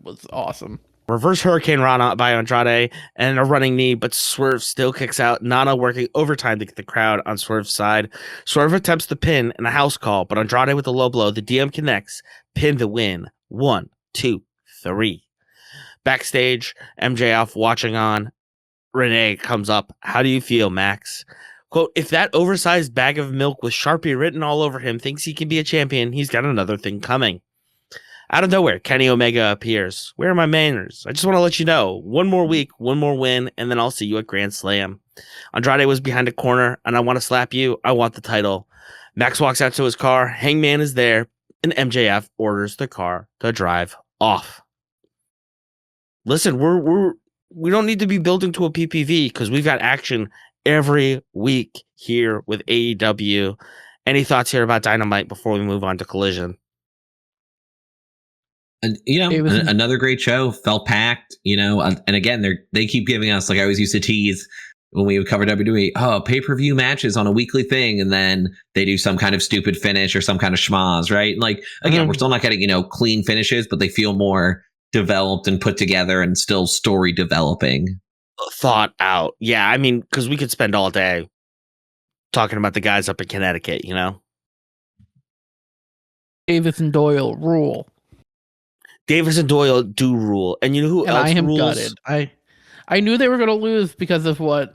was awesome. Reverse Hurricane Rana by Andrade and a running knee, but Swerve still kicks out. Nana working overtime to get the crowd on Swerve's side. Swerve attempts the pin and a house call, but Andrade with a low blow. The DM connects. Pin to win. 1, 2, 3. Backstage, MJF watching on. Renee comes up. How do you feel, Max? Quote, if that oversized bag of milk with Sharpie written all over him thinks he can be a champion, he's got another thing coming. Out of nowhere, Kenny Omega appears. Where are my manners? I just want to let you know. One more week, one more win, and then I'll see you at Grand Slam. Andrade was behind a corner, and I want to slap you. I want the title. Max walks out to his car. Hangman is there, and MJF orders the car to drive off. Listen, we don't need to be building to a PPV because we've got action every week here with AEW. Any thoughts here about Dynamite before we move on to Collision? And another great show. Felt packed. And again, they keep giving us, like I always used to tease, when we would cover WWE, pay-per-view matches on a weekly thing, and then they do some kind of stupid finish or some kind of schmaz, right? Like, again, we're still not getting, clean finishes, but they feel more developed and put together and still story developing. Thought out. Yeah, I mean, because we could spend all day talking about the guys up in Connecticut, Davis and Doyle rule. Davis and Doyle do rule. And you know who And else I am rules? gutted. I knew they were going to lose because of what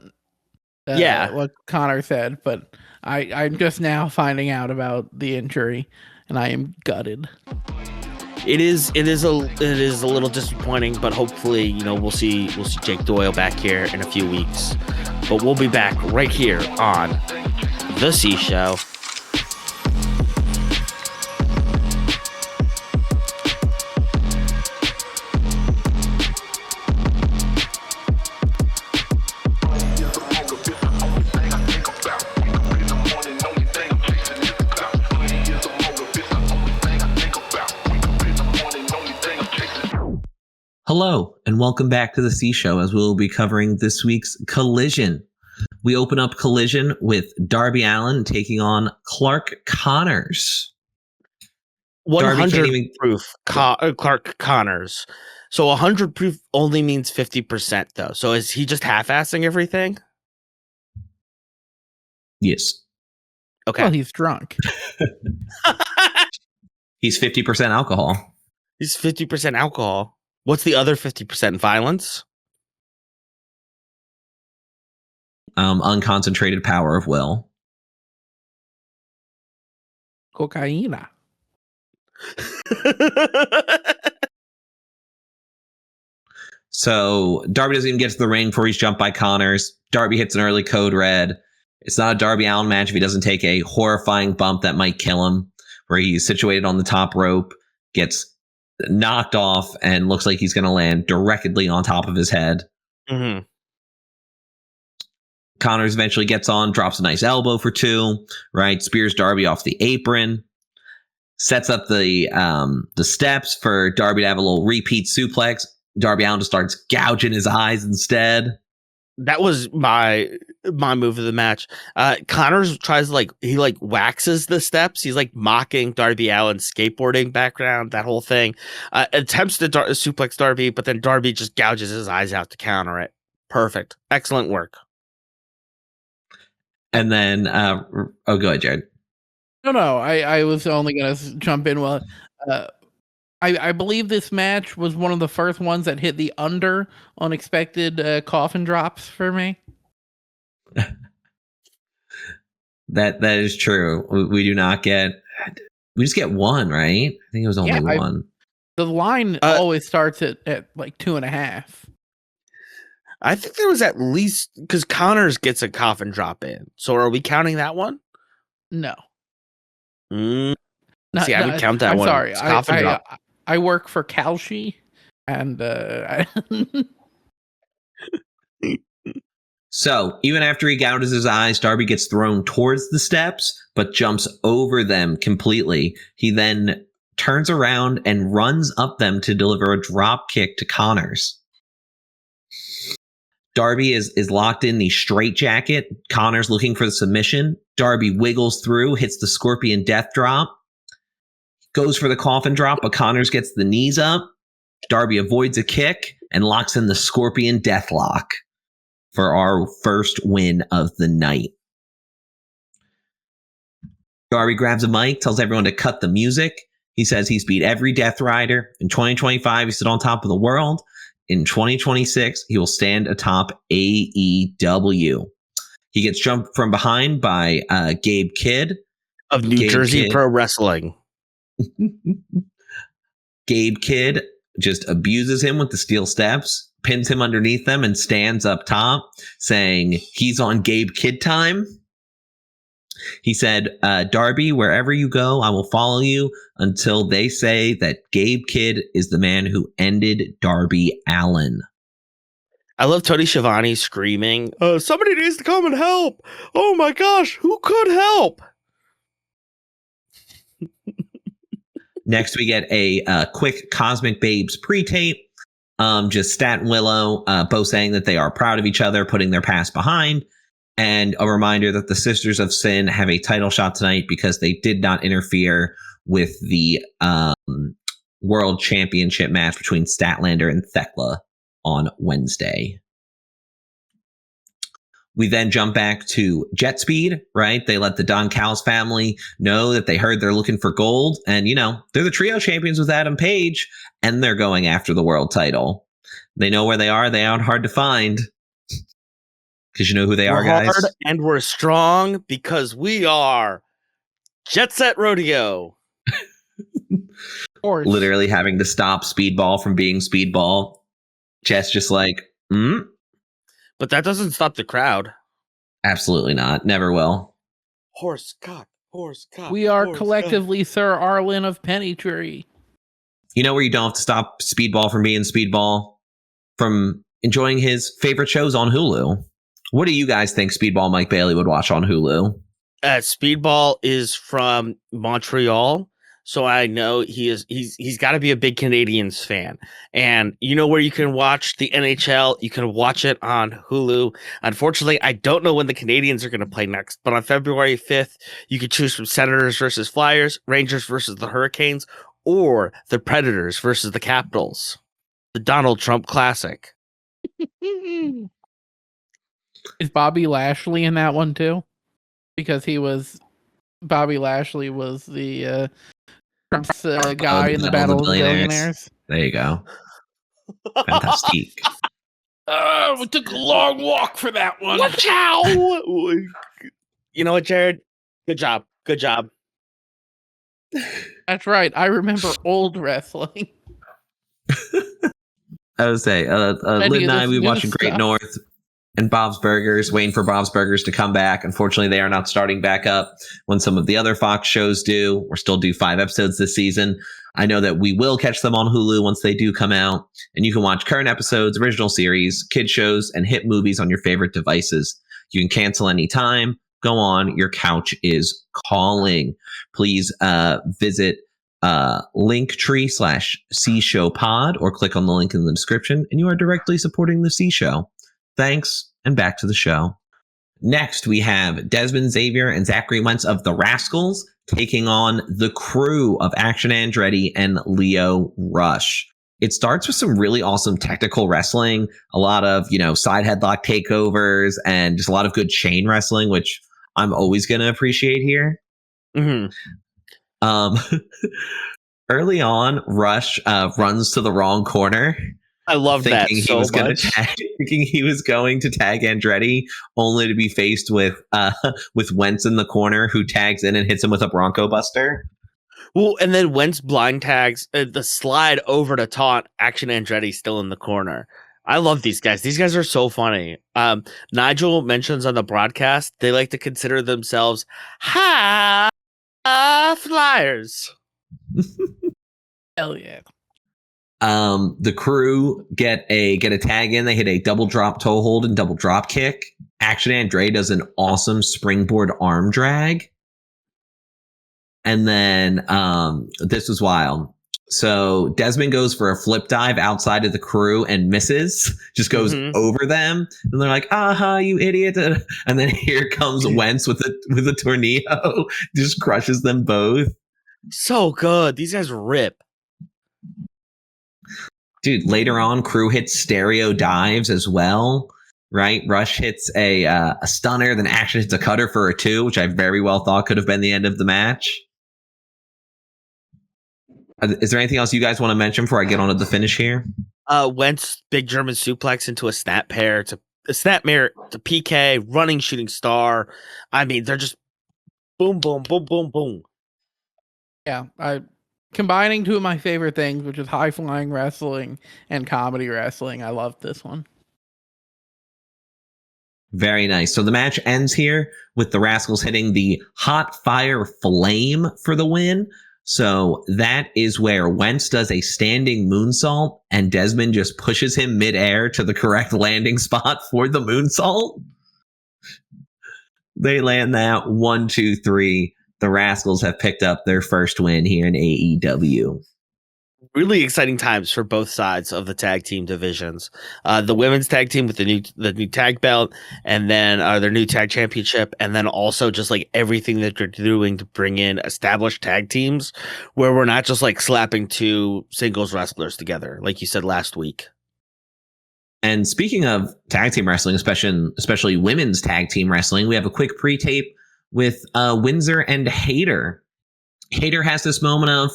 Connor said, but I'm just now finding out about the injury, and I am gutted. It is a little disappointing, but hopefully, we'll see Jake Doyle back here in a few weeks. But we'll be back right here on The C Show. Hello, and welcome back to the C Show, as we'll be covering this week's Collision. We open up Collision with Darby Allin taking on Clark Connors. 100 proof Clark Connors. So 100 proof only means 50%, though. So is he just half-assing everything? Yes. Okay. Well, he's drunk. He's 50% alcohol. He's 50% alcohol. What's the other 50% violence? Unconcentrated power of will. Cocaina. So Darby doesn't even get to the ring before he's jumped by Connors. Darby hits an early code red. It's not a Darby Allin match if he doesn't take a horrifying bump that might kill him, where he's situated on the top rope, gets knocked off, and looks like he's going to land directly on top of his head. Mm-hmm. Connors eventually gets on, drops a nice elbow for 2, right? Spears Darby off the apron, sets up the steps for Darby to have a little repeat suplex. Darby Allin just starts gouging his eyes instead. That was my move of the match. Connors tries he waxes the steps. He's mocking Darby Allin's skateboarding background, that whole thing. Attempts to suplex Darby, but then Darby just gouges his eyes out to counter it. Perfect. Excellent work. And then, go ahead, Jared. No, I was only going to jump in. Well, I believe this match was one of the first ones that hit the under unexpected coffin drops for me. That is true. We do not get. We just get one, right? I think it was only one. The line always starts at 2.5. I think there was at least, because Connors gets a coffin drop in. So are we counting that one? No. I would count that I'm one. Sorry. Coffin drop. I work for Kalshi, and So even after he gouges his eyes, Darby gets thrown towards the steps, but jumps over them completely. He then turns around and runs up them to deliver a drop kick to Connors. Darby is locked in the straitjacket. Connors looking for the submission. Darby wiggles through, hits the Scorpion Death Drop. Goes for the coffin drop, but Connors gets the knees up. Darby avoids a kick and locks in the Scorpion Deathlock for our first win of the night. Darby grabs a mic, tells everyone to cut the music. He says he's beat every Death Rider. In 2025, he's on top of the world. In 2026, he will stand atop AEW. He gets jumped from behind by Gabe Kidd of New Jersey Pro Wrestling. Gabe Kidd just abuses him with the steel steps, pins him underneath them, and stands up top saying he's on Gabe Kidd time. He said, Darby, wherever you go, I will follow you until they say that Gabe Kidd is the man who ended Darby Allin. I love Tony Schiavone screaming, somebody needs to come and help. Oh my gosh, who could help? Next, we get a quick Cosmic Babes pre-tape. Just Stat and Willow both saying that they are proud of each other, putting their past behind. And a reminder that the Sisters of Sin have a title shot tonight because they did not interfere with the World Championship match between Statlander and Thekla on Wednesday. We then jump back to Jet Speed, right? They let the Don Callis family know that they heard they're looking for gold. And, they're the trio champions with Adam Page, and they're going after the world title. They know where they are. They aren't hard to find. Because you know who they are, guys? Hard and we're strong because we are Jet Set Rodeo. Literally having to stop Speedball from being Speedball. Jet's just like, But that doesn't stop the crowd. Absolutely not. Never will. Horse cock, horse cock. We are collectively cock. Sir Arlen of Pennytree. You know where you don't have to stop Speedball from being Speedball? From enjoying his favorite shows on Hulu. What do you guys think Speedball Mike Bailey would watch on Hulu? Speedball is from Montreal, so I know he's got to be a big Canadiens fan. And you know where you can watch the NHL? You can watch it on Hulu. Unfortunately, I don't know when the Canadiens are going to play next, but on February 5th, you can choose from Senators versus Flyers, Rangers versus the Hurricanes, or the Predators versus the Capitals. The Donald Trump Classic. Is Bobby Lashley in that one too? Because Bobby Lashley was the Trump's guy in the Battle of the Billionaires. There you go. Fantastic. We took a long walk for that one. Watch out! You know what, Jared? Good job. Good job. That's right. I remember old wrestling. I would say, Lynn and I, we watching Great North and Bob's Burgers, waiting for Bob's Burgers to come back. Unfortunately, they are not starting back up when some of the other Fox shows do. We're still do 5 episodes this season. I know that we will catch them on Hulu once they do come out. And you can watch current episodes, original series, kid shows, and hit movies on your favorite devices. You can cancel anytime. Go on. Your couch is calling. Please visit Linktree/C Show Pod or click on the link in the description, and you are directly supporting the C Show. Thanks, and back to the show. Next, we have Desmond Xavier and Zachary Wentz of the Rascals taking on the crew of Action Andretti and Leo Rush. It starts with some really awesome technical wrestling, a lot of, side headlock takeovers, and just a lot of good chain wrestling, which I'm always going to appreciate here. Mm-hmm. Early on, Rush runs to the wrong corner. I love that so much. Thinking he was going to tag Andretti, only to be faced with Wentz in the corner, who tags in and hits him with a Bronco Buster. Well, and then Wentz blind tags the slide over to taunt Action Andretti still in the corner. I love these guys. These guys are so funny. Nigel mentions on the broadcast they like to consider themselves high flyers. Hell yeah. The crew get a tag in. They hit a double drop toe hold and double drop kick. Action Andre does an awesome springboard arm drag. And then this was wild. So Desmond goes for a flip dive outside of the crew and misses, just goes over them. And they're like, aha, you idiot. And then here comes Wentz with a tornado, just crushes them both. So good. These guys rip. Dude, later on, crew hits stereo dives as well, right? Rush hits a stunner, then Action hits a cutter for a 2, which I very well thought could have been the end of the match. Is there anything else you guys want to mention before I get on to the finish here? Wentz big German suplex into a snap pair to PK, running shooting star. I mean, they're just boom, boom, boom, boom, boom. Yeah, combining two of my favorite things, which is high flying wrestling and comedy wrestling. I love this one. Very nice. So the match ends here with the Rascals hitting the hot fire flame for the win. So that is where Wentz does a standing moonsault and Desmond just pushes him midair to the correct landing spot for the moonsault. They land that 1, 2, 3. The Rascals have picked up their first win here in AEW. really exciting times for both sides of the tag team divisions. The women's tag team with the new tag belt, and then their new tag championship, and then also just like everything that they're doing to bring in established tag teams, where we're not just like slapping two singles wrestlers together, like you said last week. And speaking of tag team wrestling, especially women's tag team wrestling, we have a quick pre-tape with Windsor and Hayter. Hayter has this moment of,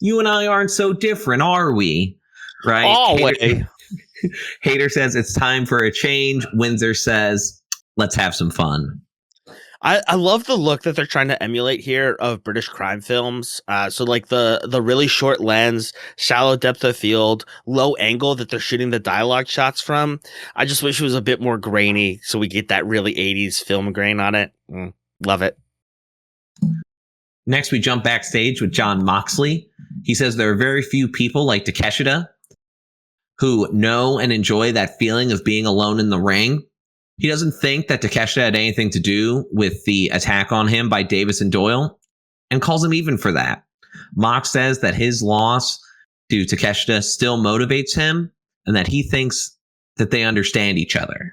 you and I aren't so different, are we? Right? Always. Hayter says it's time for a change. Windsor says, let's have some fun. I love the look that they're trying to emulate here of British crime films. So like the really short lens, shallow depth of field, low angle that they're shooting the dialogue shots from. I just wish it was a bit more grainy so we get that really 80s film grain on it. Love it. Next, we jump backstage with Jon Moxley. He says there are very few people like Takeshita who know and enjoy that feeling of being alone in the ring. He doesn't think that Takeshita had anything to do with the attack on him by Davis and Doyle, and calls him even for that. Mox says that his loss to Takeshita still motivates him, and that he thinks that they understand each other.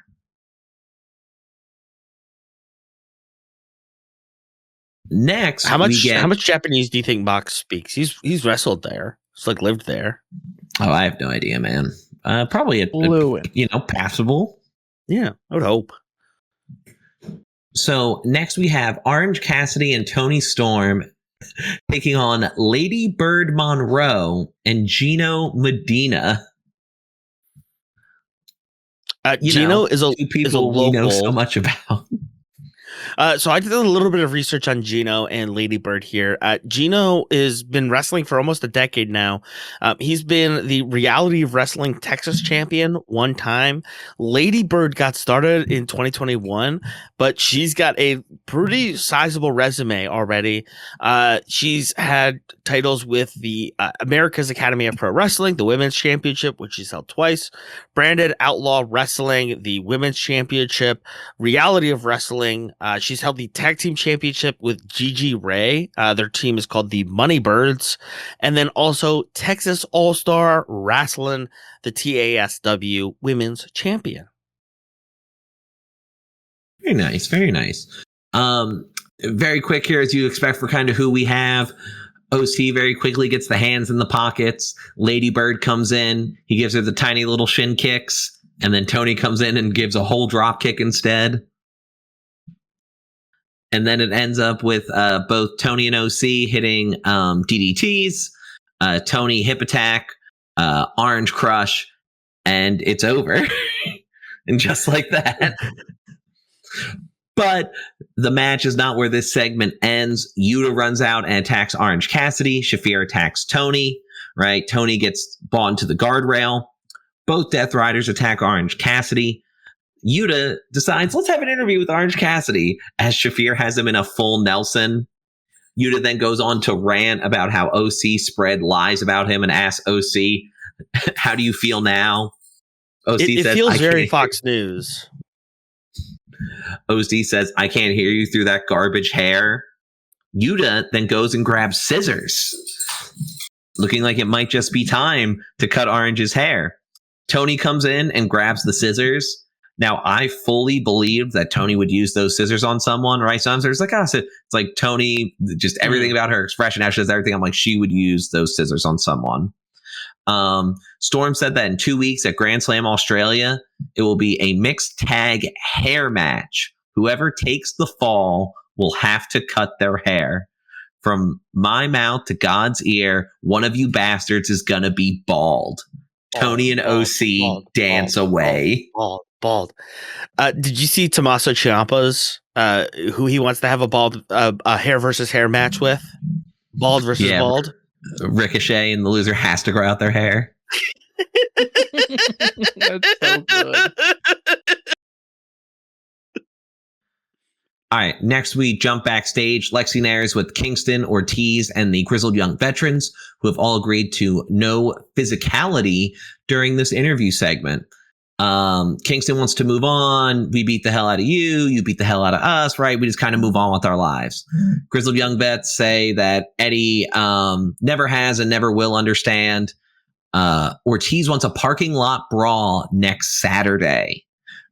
Next, how much Japanese do you think Mox speaks? He's wrestled there. He's like lived there. Oh, I have no idea, man. Probably a passable. Yeah, I would hope. So next we have Orange Cassidy and Toni Storm taking on Lady Bird Monroe and Gino Medina. Gino is a local. We know so much about. So I did a little bit of research on Gino and Lady Bird here. Gino has been wrestling for almost a decade now. He's been the Reality of Wrestling Texas champion one time. Lady Bird got started in 2021, but she's got a pretty sizable resume already. She's had titles with the America's Academy of Pro Wrestling, the Women's Championship, which she's held twice, Branded Outlaw Wrestling, the Women's Championship, Reality of Wrestling. She's held the Tag Team Championship with Gigi Ray. Their team is called the Money Birds. And then also Texas All-Star Wrestling, the TASW Women's Champion. Very nice. Very nice. Very quick here, as you expect for kind of who we have. OC very quickly gets the hands in the pockets. Lady Bird comes in. He gives her the tiny little shin kicks. And then Tony comes in and gives a whole drop kick instead. And then it ends up with both Tony and OC hitting DDTs, Tony hip attack, Orange Crush, and it's over. And just like that. But the match is not where this segment ends. Yuta runs out and attacks Orange Cassidy. Shafir attacks Tony, right? Tony gets bought into the guardrail. Both Death Riders attack Orange Cassidy. Yuta decides, let's have an interview with Orange Cassidy, as Shafir has him in a full Nelson. Yuta then goes on to rant about how OC spread lies about him and asks OC, how do you feel now? OC it says, feels very Fox News. OC says, I can't hear you through that garbage hair. Yuta then goes and grabs scissors, looking like it might just be time to cut Orange's hair. Tony comes in and grabs the scissors. Now, I fully believed that Tony would use those scissors on someone, right? Sometimes there's like, it's like Tony, just everything about her expression, how she does everything. I'm like, she would use those scissors on someone. Storm said that in 2 weeks at Grand Slam Australia, it will be a mixed tag hair match. Whoever takes the fall will have to cut their hair. From my mouth to God's ear, one of you bastards is going to be bald. Tony and OC dance away. Bald. Did you see Tommaso Ciampa's who he wants to have a hair versus hair match with? Bald versus bald. Ricochet, and the loser has to grow out their hair. That's so good. All right, next we jump backstage. Lexi Nair's with Kingston, Ortiz, and the Grizzled Young Veterans, who have all agreed to no physicality during this interview segment. Kingston wants to move on. We beat the hell out of you. You beat the hell out of us, right? We just kind of move on with our lives. Grizzled Young Vets say that Eddie never has and never will understand. Ortiz wants a parking lot brawl next Saturday,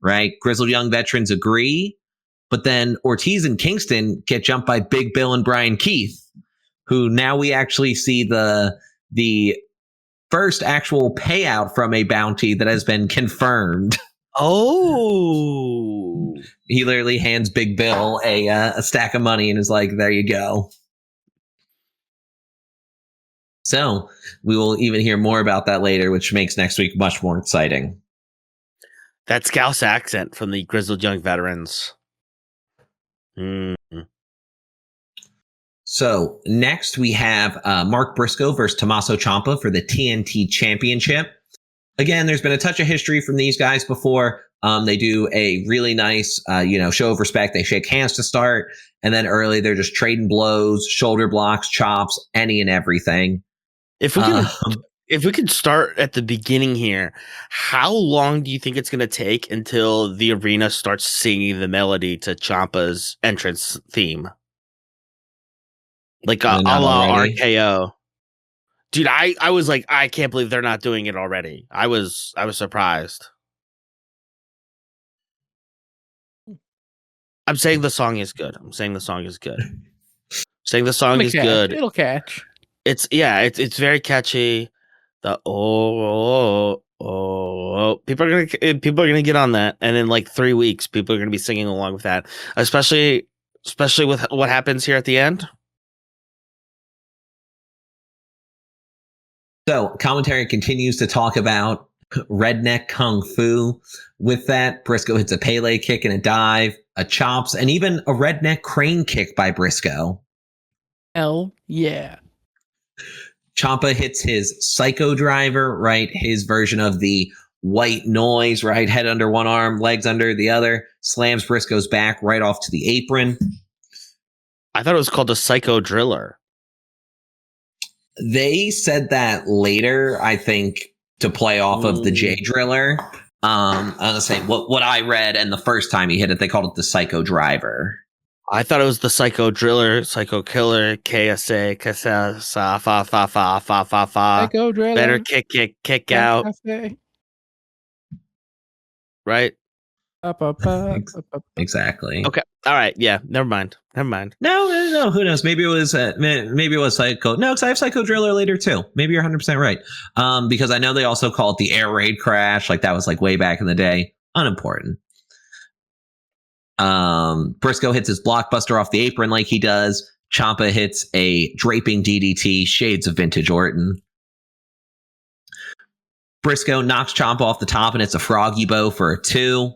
right? Grizzled Young Veterans agree, but then Ortiz and Kingston get jumped by Big Bill and Brian Keith, who now we actually see the first actual payout from a bounty that has been confirmed. Oh. He literally hands Big Bill a stack of money and is like, there you go. So we will even hear more about that later, which makes next week much more exciting. That Scouse accent from the Grizzled Young Veterans. So next we have Mark Briscoe versus Tommaso Ciampa for the TNT Championship. Again, there's been a touch of history from these guys before. They do a really nice, show of respect. They shake hands to start, and then early they're just trading blows, shoulder blocks, chops, any and everything. If we could start at the beginning here, how long do you think it's going to take until the arena starts singing the melody to Ciampa's entrance theme? Like a la RKO. Dude, I was like, I can't believe they're not doing it already. I was surprised. I'm saying the song is good. Good. It'll catch. It's very catchy. The people are gonna get on that, and in like 3 weeks, people are gonna be singing along with that. Especially with what happens here at the end. So commentary continues to talk about redneck kung fu. With that, Briscoe hits a Pele kick and a dive, a chops, and even a redneck crane kick by Briscoe. Hell yeah. Ciampa hits his psycho driver, right? His version of the white noise, right? Head under one arm, legs under the other, slams Briscoe's back right off to the apron. I thought it was called a psycho driller. They said that later, I think, to play off of the J Driller. I'm gonna say what I read, and the first time he hit it, they called it the Psycho Driver. I thought it was the Psycho Driller, Psycho Killer, KSA, fa. Psycho Driller. Better kick out. Right? Exactly. Okay. All right. Yeah. Never mind. No. Who knows? Maybe it was Psycho. No, because I have Psycho Driller later too. Maybe you're 100% right. Because I know they also call it the air raid crash. Like that was like way back in the day. Unimportant. Briscoe hits his blockbuster off the apron like he does. Ciampa hits a draping DDT, shades of vintage Orton. Briscoe knocks Ciampa off the top and it's a froggy bow for a 2.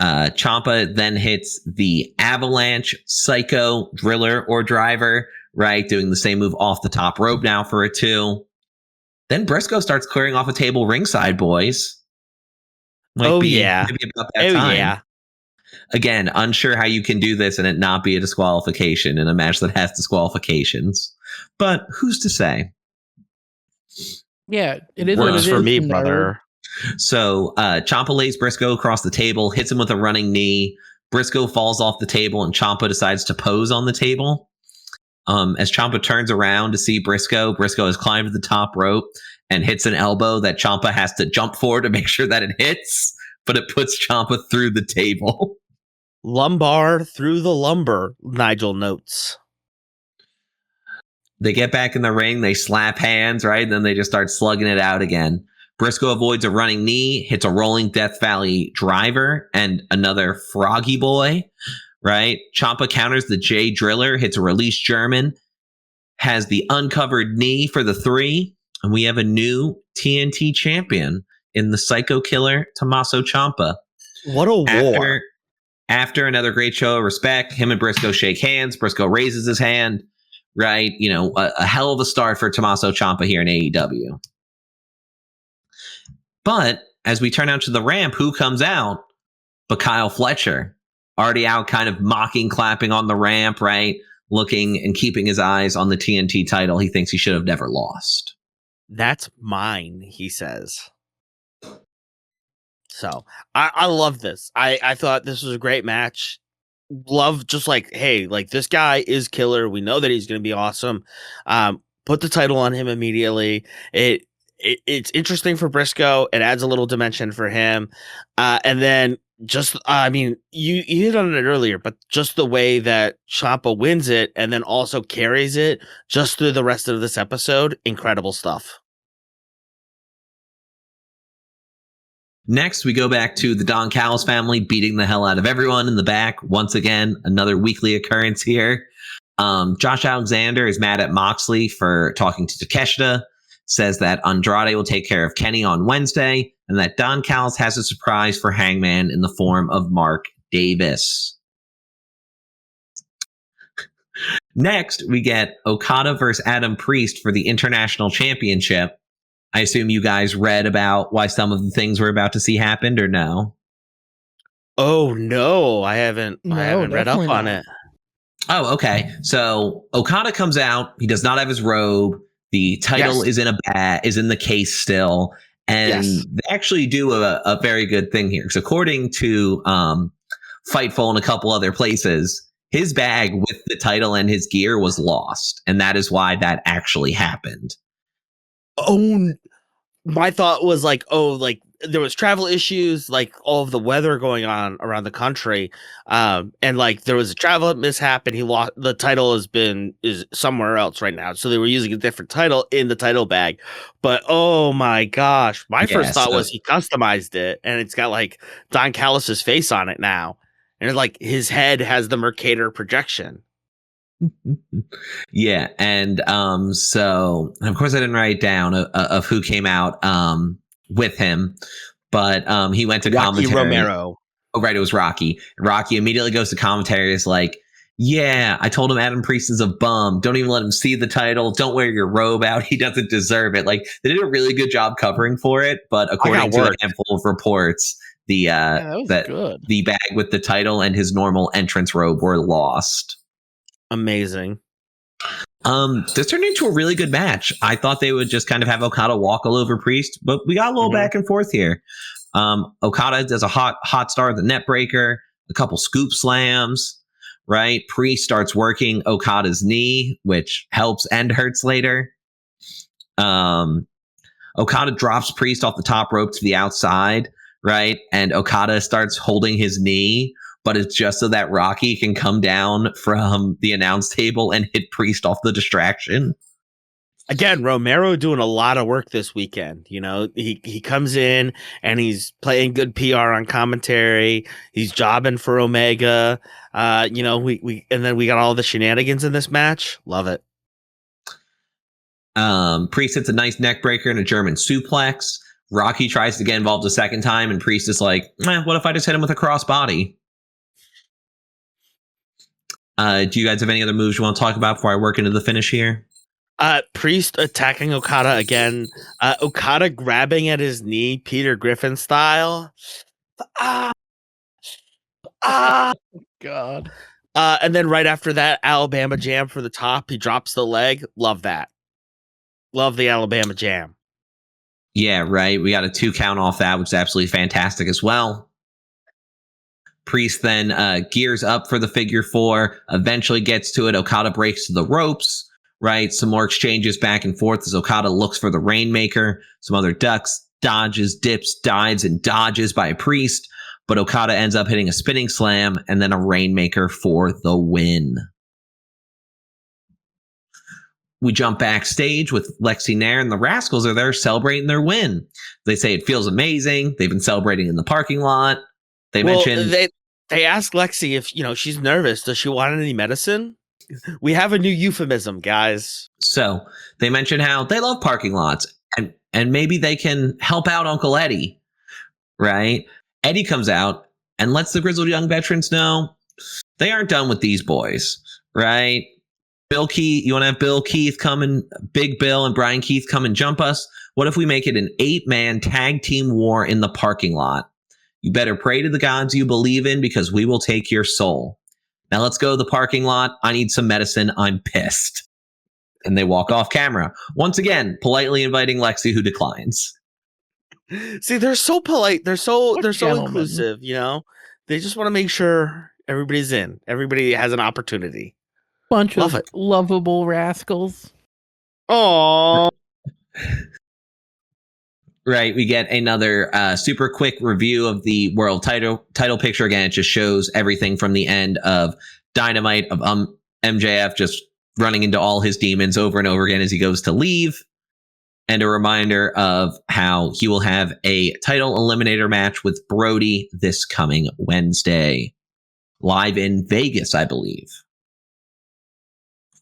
Ciampa then hits the avalanche psycho driller or driver, right? Doing the same move off the top rope now for a 2. Then Briscoe starts clearing off a table ringside, boys. Might be about that time. Yeah. Again, unsure how you can do this and it not be a disqualification in a match that has disqualifications. But who's to say? Yeah, it is. Works for me, brother. So Ciampa lays Briscoe across the table, hits him with a running knee. Briscoe falls off the table and Ciampa decides to pose on the table. As Ciampa turns around to see Briscoe has climbed to the top rope and hits an elbow that Ciampa has to jump for to make sure that it hits, but it puts Ciampa through the table. Lumbar through the lumber, Nigel notes. They get back in the ring, they slap hands, right? Then they just start slugging it out again. Briscoe avoids a running knee, hits a rolling Death Valley driver, and another froggy boy, right? Ciampa counters the J Driller, hits a release German, has the uncovered knee for the 3, and we have a new TNT champion in the Psycho Killer, Tommaso Ciampa. What a war. After another great show of respect, him and Briscoe shake hands. Briscoe raises his hand, right? You know, a hell of a start for Tommaso Ciampa here in AEW. But as we turn out to the ramp, who comes out but Kyle Fletcher? Already out kind of mocking, clapping on the ramp, right? Looking and keeping his eyes on the TNT title he thinks he should have never lost. That's mine, he says. So I love this. I thought this was a great match. Love just like, hey, like this guy is killer. We know that he's going to be awesome. Put the title on him immediately. It's interesting for Briscoe. It adds a little dimension for him. And then just, I mean, you hit on it earlier, but just the way that Ciampa wins it and then also carries it just through the rest of this episode, incredible stuff. Next, we go back to the Don Callis family beating the hell out of everyone in the back. Once again, another weekly occurrence here. Josh Alexander is mad at Moxley for talking to Takeshita, says that Andrade will take care of Kenny on Wednesday, and that Don Callis has a surprise for Hangman in the form of Mark Davis. Next, we get Okada versus Adam Priest for the International Championship. I assume you guys read about why some of the things we're about to see happened, or no? Oh no, I haven't read up on it. Oh, okay. So Okada comes out. He does not have his robe. The title is in the case still, and they actually do a very good thing here. So according to Fightful and a couple other places, his bag with the title and his gear was lost, and that is why that actually happened. Oh, my thought was like, there was travel issues, like all of the weather going on around the country, and like there was a travel mishap, and he lost the title. Is somewhere else right now, so they were using a different title in the title bag. But oh my gosh, my first thought was he customized it, and it's got like Don Callis's face on it now, and like his head has the Mercator projection. Yeah, and so of course I didn't write down of who came out with him, but he went to commentary. Romero. Oh, right, it was Rocky. Rocky immediately goes to commentary. Is like, yeah, I told him Adam Priest is a bum. Don't even let him see the title. Don't wear your robe out. He doesn't deserve it. Like, they did a really good job covering for it, but according to a handful of reports, the the bag with the title and his normal entrance robe were lost. Amazing. This turned into a really good match. I thought they would just kind of have Okada walk all over Priest, but we got a little back and forth here. Okada does a hot star of the net breaker, a couple scoop slams, right? Priest starts working Okada's knee, which helps and hurts later. Okada drops Priest off the top rope to the outside, right? And Okada starts holding his knee, but it's just so that Rocky can come down from the announce table and hit Priest off the distraction. Again, Romero doing a lot of work this weekend. You know, he comes in and he's playing good PR on commentary. He's jobbing for Omega. You know, we and then we got all the shenanigans in this match. Love it. Priest hits a nice neck breaker and a German suplex. Rocky tries to get involved a second time, and Priest is like, what if I just hit him with a crossbody? Do you guys have any other moves you want to talk about before I work into the finish here? Priest attacking Okada again. Okada grabbing at his knee, Peter Griffin style. God. And then right after that, Alabama Jam for the top. He drops the leg. Love that. Love the Alabama Jam. Yeah, right. We got a 2 count off that, which is absolutely fantastic as well. Priest then gears up for the figure 4, eventually gets to it. Okada breaks to the ropes, right? Some more exchanges back and forth as Okada looks for the Rainmaker. Some other ducks, dodges, dips, dives, and dodges by Priest. But Okada ends up hitting a spinning slam and then a Rainmaker for the win. We jump backstage with Lexi Nair, and the Rascals are there celebrating their win. They say it feels amazing. They've been celebrating in the parking lot. They ask Lexi if, you know, she's nervous. Does she want any medicine? We have a new euphemism, guys. So they mention how they love parking lots, and maybe they can help out Uncle Eddie, right? Eddie comes out and lets the grizzled young veterans know they aren't done with these boys, right? Bill Keith, you want to have Bill Keith come and Big Bill and Brian Keith come and jump us? What if we make it an 8-man tag team war in the parking lot? You better pray to the gods you believe in, because we will take your soul. Now let's go to the parking lot. I need some medicine. I'm pissed. And they walk off camera. Once again, politely inviting Lexi, who declines. See, they're so polite. They're so gentlemen. inclusive. You know, they just want to make sure everybody's in. Everybody has an opportunity. Bunch Love of it. lovable rascals. Oh, Right, we get another super quick review of the world title picture. Again, it just shows everything from the end of Dynamite of MJF just running into all his demons over and over again as he goes to leave, and a reminder of how he will have a title eliminator match with Brody this coming Wednesday, live in Vegas, I believe.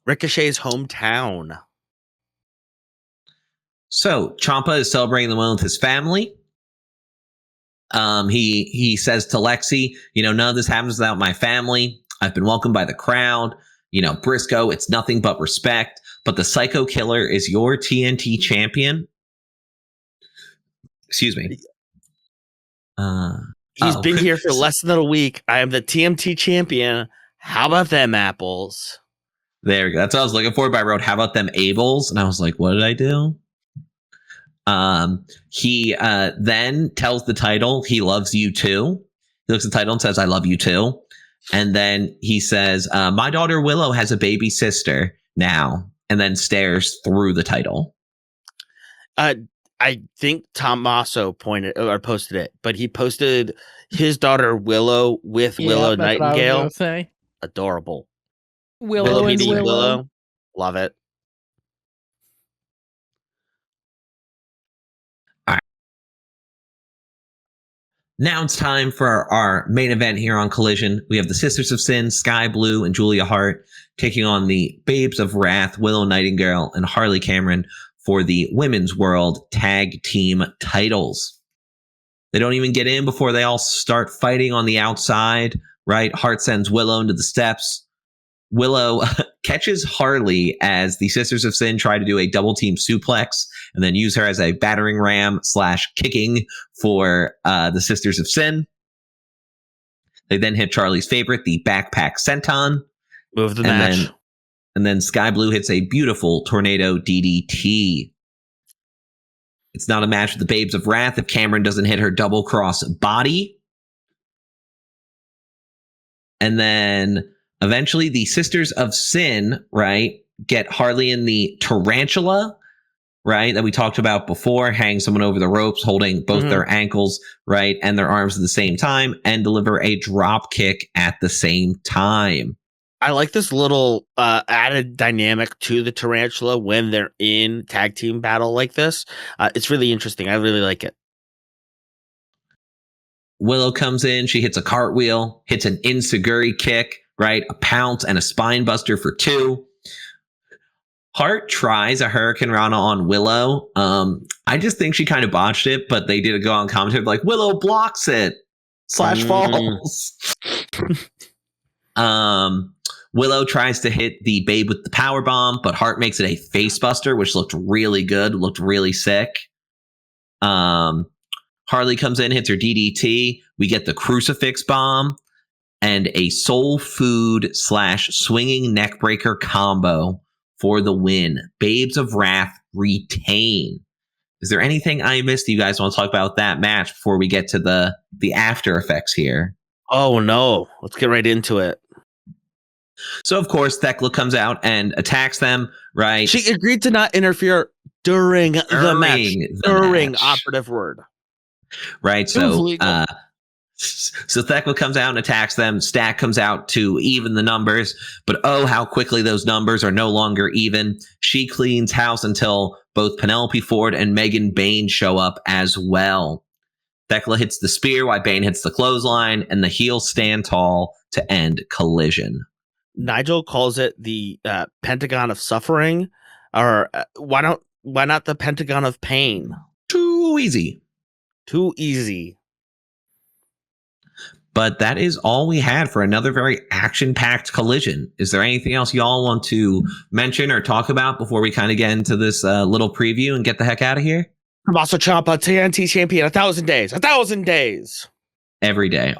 Ricochet's hometown. So Ciampa is celebrating the win with his family. He says to Lexi, none of this happens without my family. I've been welcomed by the crowd. Briscoe, it's nothing but respect. But the Psycho Killer is your TNT champion. Excuse me. He's been here for less than a week. I am the TNT champion. How about them apples? There we go. That's what I was looking for. But I wrote, how about them Ables? And I was like, what did I do? He then tells the title, he loves you too. He looks at the title and says, I love you too. And then he says, my daughter Willow has a baby sister now, and then stares through the title. I think Tommaso posted it, but he posted his daughter Willow with Willow Nightingale. Say. Adorable. Willow and Willow. Love it. All right. Now it's time for our main event here on Collision. We have the Sisters of Sin, Sky Blue, and Julia Hart taking on the Babes of Wrath, Willow Nightingale, and Harley Cameron for the Women's World Tag Team titles. They don't even get in before they all start fighting on the outside, right? Hart sends Willow into the steps. Willow catches Harley as the Sisters of Sin try to do a double team suplex and then use her as a battering ram / kicking for the Sisters of Sin. They then hit Charlie's favorite, the backpack senton. Move the match. And then Sky Blue hits a beautiful tornado DDT. It's not a match with the Babes of Wrath if Cameron doesn't hit her double cross body. And then eventually the Sisters of Sin, right, get Harley in the tarantula, right, that we talked about before, hang someone over the ropes, holding both their ankles, right, and their arms at the same time, and deliver a drop kick at the same time. I like this little added dynamic to the tarantula when they're in tag team battle like this. It's really interesting. I really like it. Willow comes in. She hits a cartwheel, hits an enziguri kick, right? A pounce and a spine buster for 2. Hart tries a Hurricane Rana on Willow. I just think she kind of botched it, but they did go on commentary like, Willow blocks it / falls. Willow tries to hit the Babe with the power bomb, but Hart makes it a face buster, which looked really good, looked really sick. Harley comes in, hits her DDT. We get the crucifix bomb and a soul food / swinging neckbreaker combo for the win. Babes of Wrath retain. Is there anything I missed that you guys want to talk about that match before we get to the after effects here? Oh, no. Let's get right into it. So, of course, Thekla comes out and attacks them, right? She agreed to not interfere during the match. Operative word. Right, so Thekla comes out and attacks them. Stack comes out to even the numbers, but oh, how quickly those numbers are no longer even. She cleans house until both Penelope Ford and Megan Bayne show up as well. Thekla hits the spear while Bayne hits the clothesline, and the heels stand tall to end Collision. Nigel calls it the Pentagon of Suffering, or why not the Pentagon of Pain? Too easy. But that is all we had for another very action-packed Collision. Is there anything else y'all want to mention or talk about before we kind of get into this little preview and get the heck out of here? Tommaso Ciampa, TNT champion, 1,000 days. 1,000 days. Every day,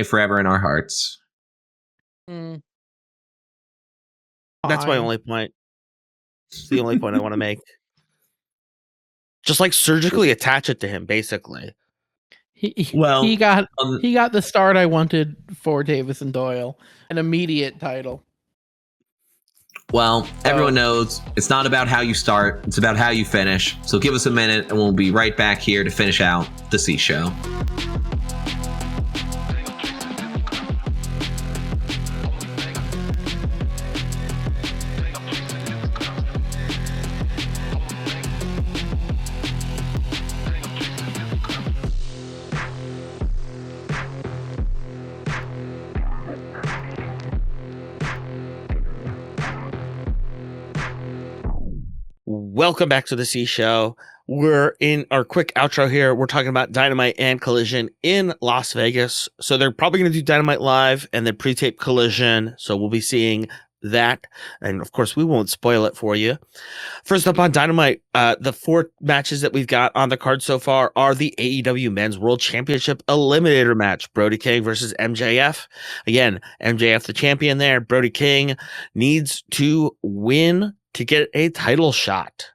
forever in our hearts. That's my only point. It's the only point I want to make. Just like surgically attach it to him, basically. He got the start I wanted for Davis and Doyle, an immediate title. Well, everyone knows it's not about how you start, it's about how you finish. So give us a minute and we'll be right back here to finish out the C Show. Welcome back to the C Show. We're in our quick outro here. We're talking about Dynamite and Collision in Las Vegas. So they're probably going to do Dynamite live and then pre-tape Collision. So we'll be seeing that. And of course, we won't spoil it for you. First up on Dynamite, the 4 matches that we've got on the card so far are the AEW Men's World Championship Eliminator match. Brody King versus MJF. Again, MJF the champion there. Brody King needs to win to get a title shot.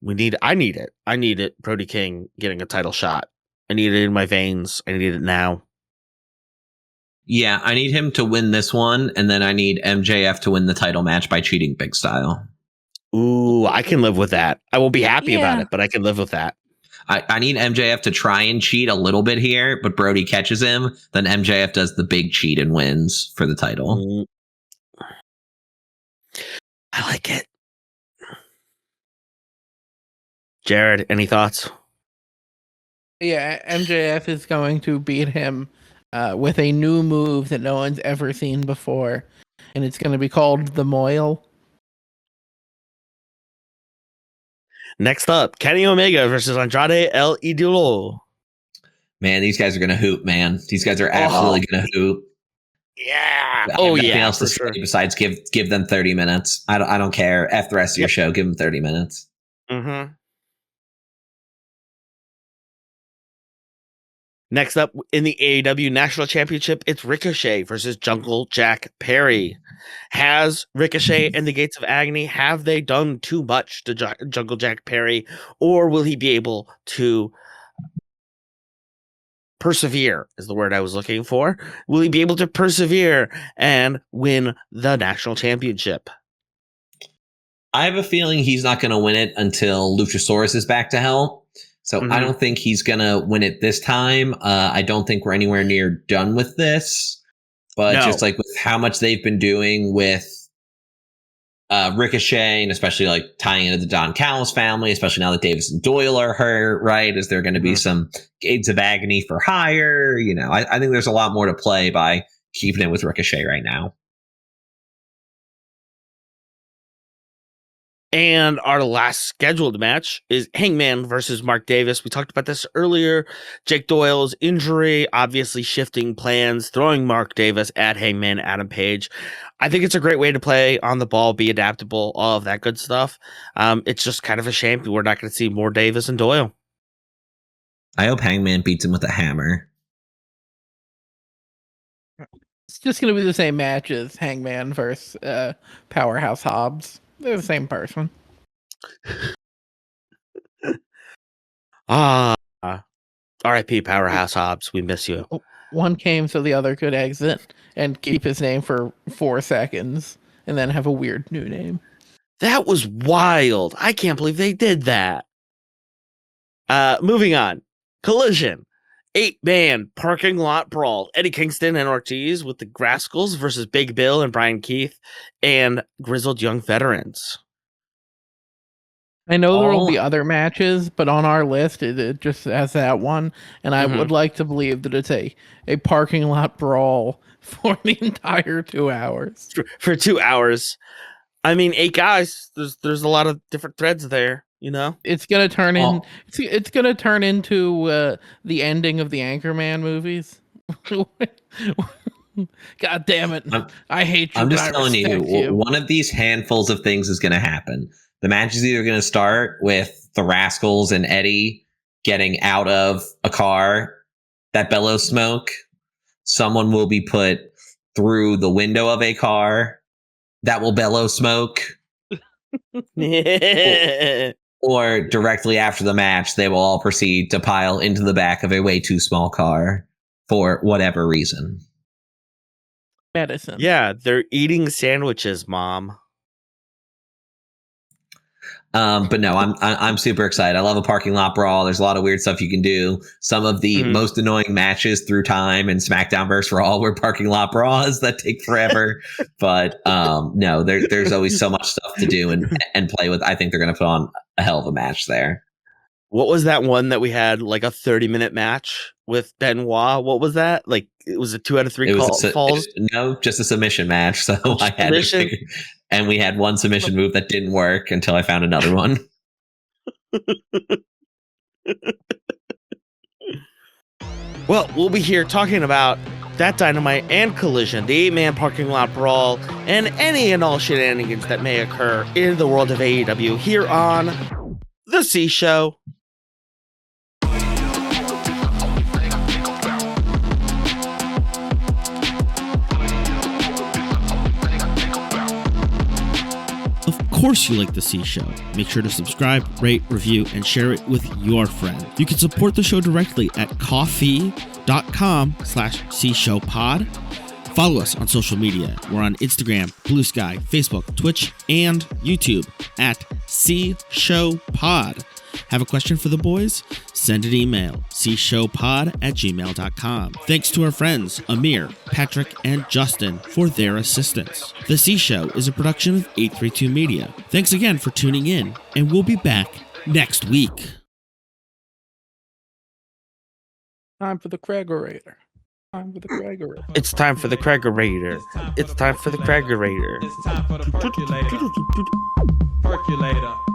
I need it. Brody King getting a title shot. I need it in my veins. I need it now. Yeah, I need him to win this one, and then I need MJF to win the title match by cheating big style. Ooh, I can live with that. I won't be happy about it, but I can live with that. I need MJF to try and cheat a little bit here, but Brody catches him. Then MJF does the big cheat and wins for the title. I like it. Jared, any thoughts? Yeah, MJF is going to beat him with a new move that no one's ever seen before, and it's going to be called the Moil. Next up, Kenny Omega versus Andrade El Idolo. Man, these guys are going to hoop, man. These guys are absolutely going to hoop. Yeah. Nothing else to say besides give them 30 minutes. I don't care. F the rest of your show. Give them 30 minutes. Mm-hmm. Next up in the AEW National Championship, it's Ricochet versus Jungle Jack Perry. Has Ricochet and the Gates of Agony, have they done too much to Jungle Jack Perry, or will he be able to persevere, is the word I was looking for? Will he be able to persevere and win the National Championship? I have a feeling he's not going to win it until Luchasaurus is back to health. So I don't think he's going to win it this time. I don't think we're anywhere near done with this. But just like with how much they've been doing with Ricochet, and especially like tying into the Don Callis family, especially now that Davis and Doyle are hurt, right? Is there going to be some Gates of Agony for hire? You know, I think there's a lot more to play by keeping it with Ricochet right now. And our last scheduled match is Hangman versus Mark Davis. We talked about this earlier. Jake Doyle's injury, obviously shifting plans, throwing Mark Davis at Hangman Adam Page. I think it's a great way to play on the ball, be adaptable, all of that good stuff. It's just kind of a shame we're not going to see more Davis and Doyle. I hope Hangman beats him with a hammer. It's just going to be the same match as Hangman versus Powerhouse Hobbs. They're the same person. R.I.P. Powerhouse Hobbs. We miss you. One came so the other could exit and keep his name for 4 seconds and then have a weird new name. That was wild. I can't believe they did that. Moving on. Collision. 8-man parking lot brawl. Eddie Kingston and Ortiz with the Rascals versus Big Bill and Brian Keith and Grizzled Young Veterans. I know there will be other matches, but on our list, it just has that one. And I would like to believe that it's a parking lot brawl for the entire 2 hours. For 2 hours. I mean, 8 guys. There's a lot of different threads there. You know, it's gonna turn It's gonna turn into the ending of the Anchorman movies. God damn it! I hate you. I'm just telling you, one of these handfuls of things is gonna happen. The match is either gonna start with the Rascals and Eddie getting out of a car that bellows smoke. Someone will be put through the window of a car that will bellow smoke. Or directly after the match, they will all proceed to pile into the back of a way too small car for whatever reason. Medicine. Yeah, they're eating sandwiches, Mom. But no, I'm super excited. I love a parking lot brawl. There's a lot of weird stuff you can do. Some of the most annoying matches through time in SmackDown vs. Raw were parking lot brawls that take forever. But no, there's always so much stuff to do and play with. I think they're going to put on a hell of a match there. What was that one that we had, like a 30-minute match with Benoit? What was that? Like, it was a 2 out of 3 falls? No, just a submission match. So I had to figure, and we had one submission move that didn't work until I found another one. Well, we'll be here talking about that Dynamite and Collision, the 8-man parking lot brawl, and any and all shenanigans that may occur in the world of AEW here on The C Show. Of course you like The C Show. Make sure to subscribe, rate, review, and share it with your friends. You can support the show directly at coffee.com/cshowpod. Follow us on social media. We're on Instagram, Blue Sky, Facebook, Twitch, and YouTube at C Show Pod. Have a question for the boys? Send an email, cshowpod@gmail.com. Thanks to our friends, Amir, Patrick, and Justin for their assistance. The C Show is a production of 832 Media. Thanks again for tuning in, and we'll be back next week. Time for the Kregerator. It's time for the Kregerator. It's time for the Kregerator. It's time for the percolator.